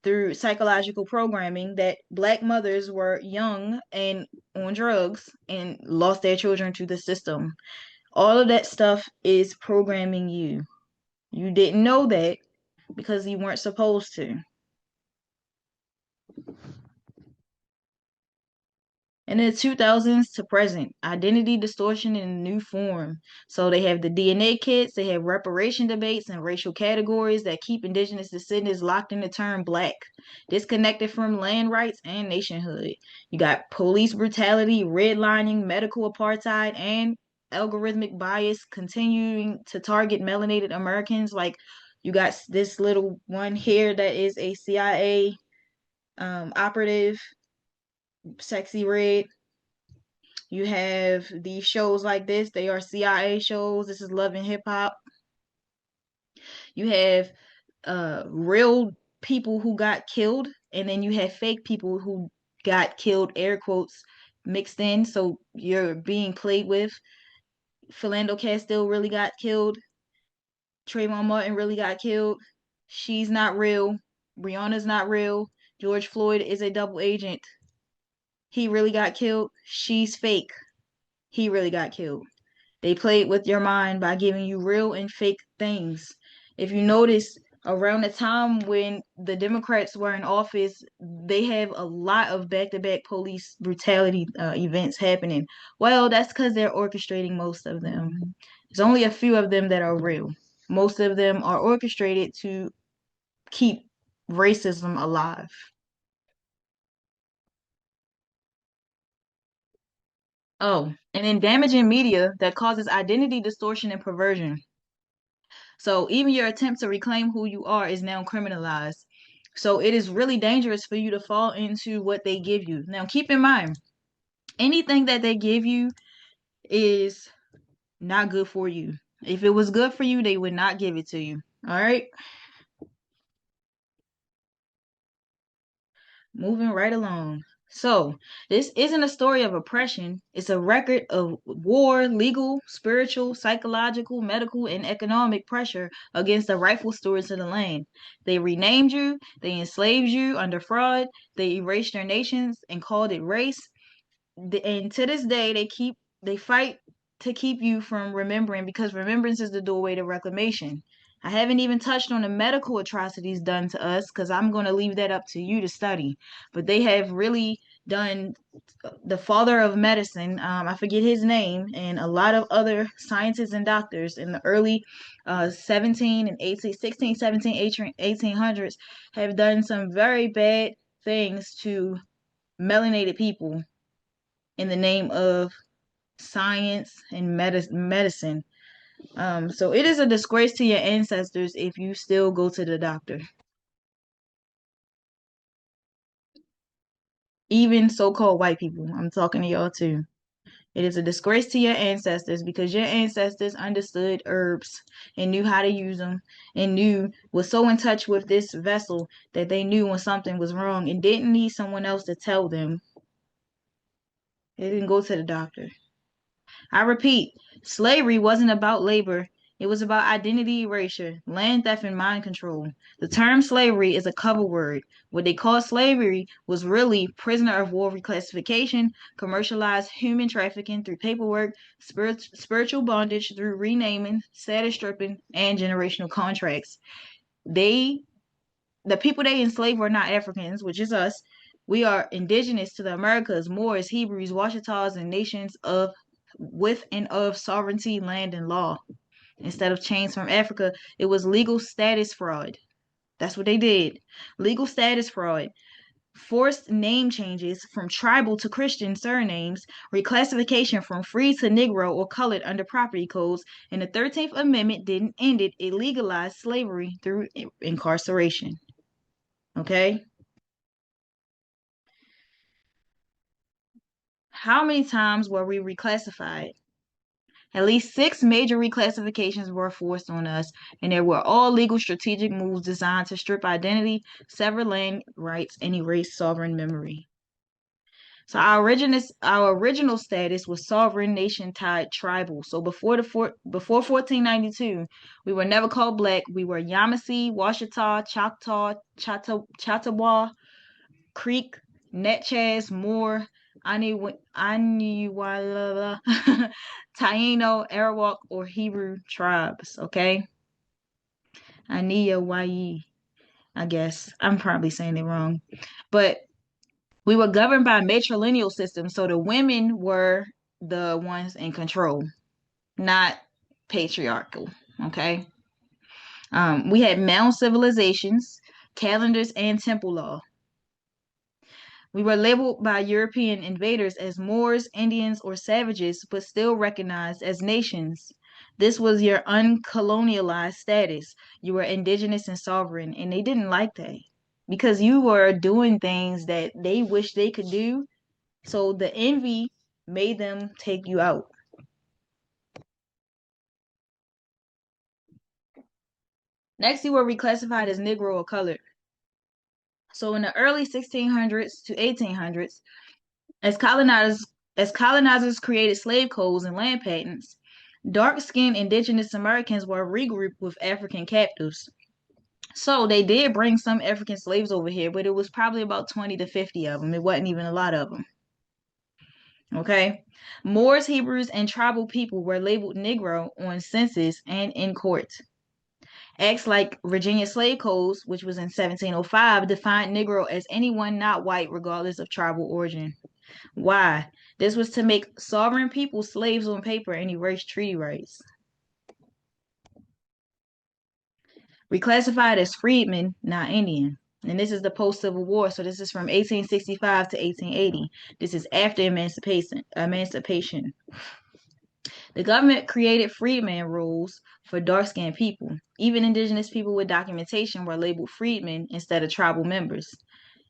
through psychological programming that Black mothers were young and on drugs and lost their children to the system. All of that stuff is programming you. You didn't know that because you weren't supposed to. In the 2000s to present, identity distortion in a new form. So they have the DNA kits, they have reparation debates and racial categories that keep indigenous descendants locked in the term Black, disconnected from land rights and nationhood. You got police brutality, redlining, medical apartheid, and algorithmic bias continuing to target melanated Americans. Like, you got this little one here that is a CIA operative Sexy Red. You have these shows like this. They are CIA shows. This is Love and Hip Hop. You have real people who got killed, and then you have fake people who got killed, air quotes, mixed in. So you're being played with. Philando Castile really got killed. Trayvon Martin really got killed. She's not real. Breonna's not real. George Floyd is a double agent. He really got killed. She's fake. He really got killed. They played with your mind by giving you real and fake things. If you notice, around the time when the Democrats were in office, they have a lot of back-to-back police brutality events happening. Well, that's because they're orchestrating most of them. There's only a few of them that are real. Most of them are orchestrated to keep racism alive. Oh, and then damaging media that causes identity distortion and perversion. So even your attempt to reclaim who you are is now criminalized. So it is really dangerous for you to fall into what they give you. Now, keep in mind, anything that they give you is not good for you. If it was good for you, they would not give it to you. All right? Moving right along. So, this isn't a story of oppression. It's a record of war, legal, spiritual, psychological, medical, and economic pressure against the rightful stewards of the land. They renamed you, they enslaved you under fraud, they erased your nations and called it race. And to this day, they fight to keep you from remembering because remembrance is the doorway to reclamation. I haven't even touched on the medical atrocities done to us because I'm going to leave that up to you to study. But they have really done the father of medicine, I forget his name, and a lot of other scientists and doctors in the early 17 and 18, 16, 17, 1800s have done some very bad things to melanated people in the name of science and medicine. So it is a disgrace to your ancestors if you still go to the doctor. Even so-called white people, I'm talking to y'all too. It is a disgrace to your ancestors because your ancestors understood herbs and knew how to use them and was so in touch with this vessel that they knew when something was wrong and didn't need someone else to tell them. They didn't go to the doctor. I repeat, slavery wasn't about labor. It was about identity erasure, land theft, and mind control. The term slavery is a cover word. What they called slavery was really prisoner of war reclassification, commercialized human trafficking through paperwork, spiritual bondage through renaming, status stripping, and generational contracts. The people they enslaved were not Africans, which is us. We are indigenous to the Americas, Moors, Hebrews, Washitas, and nations of with and of sovereignty, land, and law. Instead of chains from Africa, it was legal status fraud. That's what they did. Legal status fraud. Forced name changes from tribal to Christian surnames, reclassification from free to Negro or colored under property codes, and the 13th Amendment didn't end it. It legalized slavery through incarceration. Okay? How many times were we reclassified? At least 6 major reclassifications were forced on us, and they were all legal strategic moves designed to strip identity, sever land rights, and erase sovereign memory. So our original status was sovereign nation tied tribal. So before 1492, we were never called black. We were Yamasee, Washita, Choctaw, Chattawaa, Creek, Natchez, Moore, Aniwala, Taino, Arawak, or Hebrew tribes, okay? Aniyawayi, I guess. I'm probably saying it wrong. But we were governed by a matrilineal system, so the women were the ones in control, not patriarchal, okay? We had mound civilizations, calendars, and temple law. We were labeled by European invaders as Moors, Indians, or savages, but still recognized as nations. This was your uncolonialized status. You were indigenous and sovereign, and they didn't like that because you were doing things that they wish they could do. So the envy made them take you out. Next, you were reclassified as Negro or colored. So in the early 1600s to 1800s, as colonizers created slave codes and land patents, dark-skinned Indigenous Americans were regrouped with African captives. So they did bring some African slaves over here, but it was probably about 20 to 50 of them. It wasn't even a lot of them. Okay. Moors, Hebrews, and tribal people were labeled Negro on census and in court. Acts like Virginia Slave Codes, which was in 1705, defined Negro as anyone not white, regardless of tribal origin. Why? This was to make sovereign people slaves on paper and erase treaty rights. Reclassified as freedmen, not Indian. And this is the post-Civil War, so this is from 1865 to 1880. This is after emancipation. The government created freedmen rules for dark-skinned people. Even indigenous people with documentation were labeled freedmen instead of tribal members.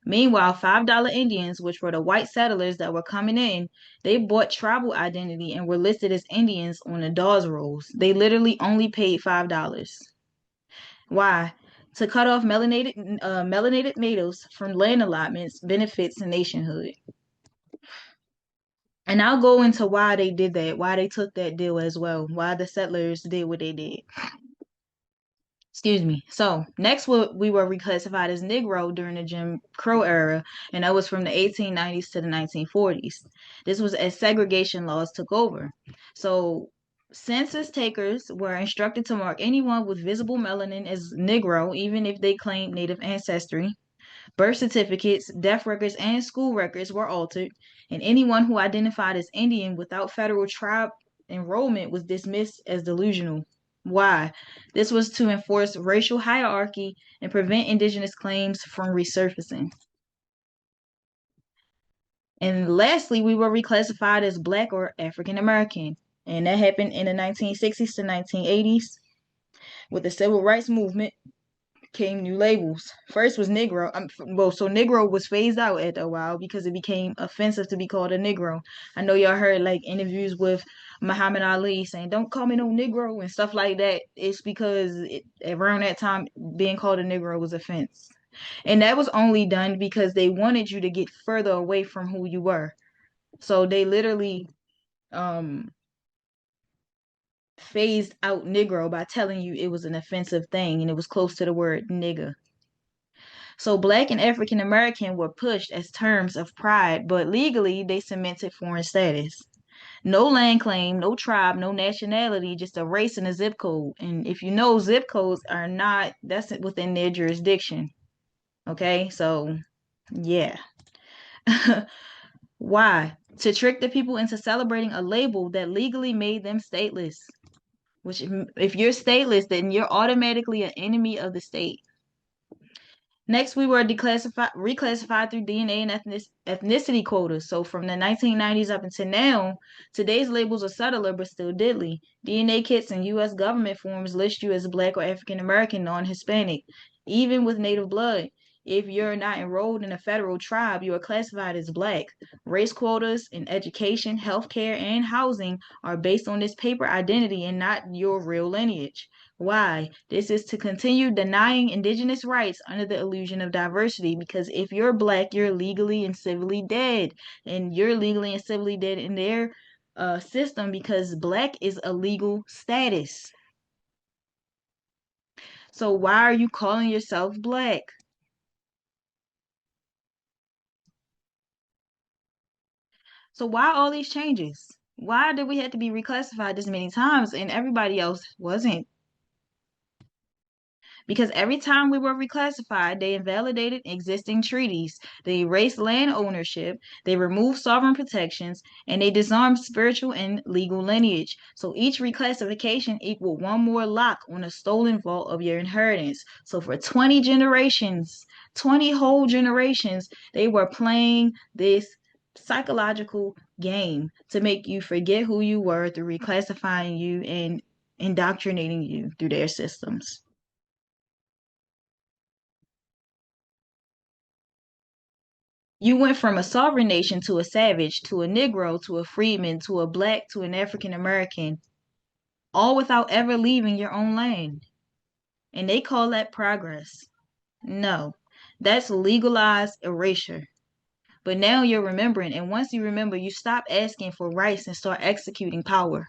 Meanwhile, $5 Indians, which were the white settlers that were coming in, they bought tribal identity and were listed as Indians on the Dawes rolls. They literally only paid $5. Why? To cut off melanated natives from land allotments, benefits, and nationhood. And I'll go into why they did that, why they took that deal as well, why the settlers did what they did. Excuse me. So next, we were reclassified as Negro during the Jim Crow era, and that was from the 1890s to the 1940s. This was as segregation laws took over. So census takers were instructed to mark anyone with visible melanin as Negro, even if they claimed Native ancestry. Birth certificates, death records, and school records were altered, and anyone who identified as Indian without federal tribe enrollment was dismissed as delusional. Why? This was to enforce racial hierarchy and prevent indigenous claims from resurfacing. And lastly, we were reclassified as Black or African American, and that happened in the 1960s to 1980s with the Civil Rights Movement. Came new labels. First was Negro. So Negro was phased out after a while because it became offensive to be called a Negro. I know y'all heard like interviews with Muhammad Ali saying, "Don't call me no Negro" and stuff like that. It's because around that time, being called a Negro was offense. And that was only done because they wanted you to get further away from who you were. So they literally phased out Negro by telling you it was an offensive thing and it was close to the word nigga. So Black and African American were pushed as terms of pride, but legally they cemented foreign status. No land claim, no tribe, no nationality, just a race and a zip code. And if you know, zip codes are not, that's within their jurisdiction. Okay, so yeah. Why? To trick the people into celebrating a label that legally made them stateless. Which, if you're stateless, then you're automatically an enemy of the state. Next, we were reclassified through DNA and ethnicity quotas. So from the 1990s up until now, today's labels are subtler but still deadly. DNA kits and U.S. government forms list you as Black or African American, non-Hispanic, even with native blood. If you're not enrolled in a federal tribe, you are classified as Black. Race quotas in education, healthcare, and housing are based on this paper identity and not your real lineage. Why? This is to continue denying indigenous rights under the illusion of diversity, because if you're Black, you're legally and civilly dead. And you're legally and civilly dead in their system because Black is a legal status. So why are you calling yourself Black? So why all these changes? Why did we have to be reclassified this many times and everybody else wasn't? Because every time we were reclassified, they invalidated existing treaties, they erased land ownership, they removed sovereign protections, and they disarmed spiritual and legal lineage. So each reclassification equaled one more lock on a stolen vault of your inheritance. So for 20 generations, 20 whole generations, they were playing this psychological game to make you forget who you were through reclassifying you and indoctrinating you through their systems. You went from a sovereign nation to a savage, to a Negro, to a freedman, to a black, to an African American, all without ever leaving your own land. And they call that progress. No, that's legalized erasure. But now you're remembering, and once you remember, you stop asking for rights and start executing power.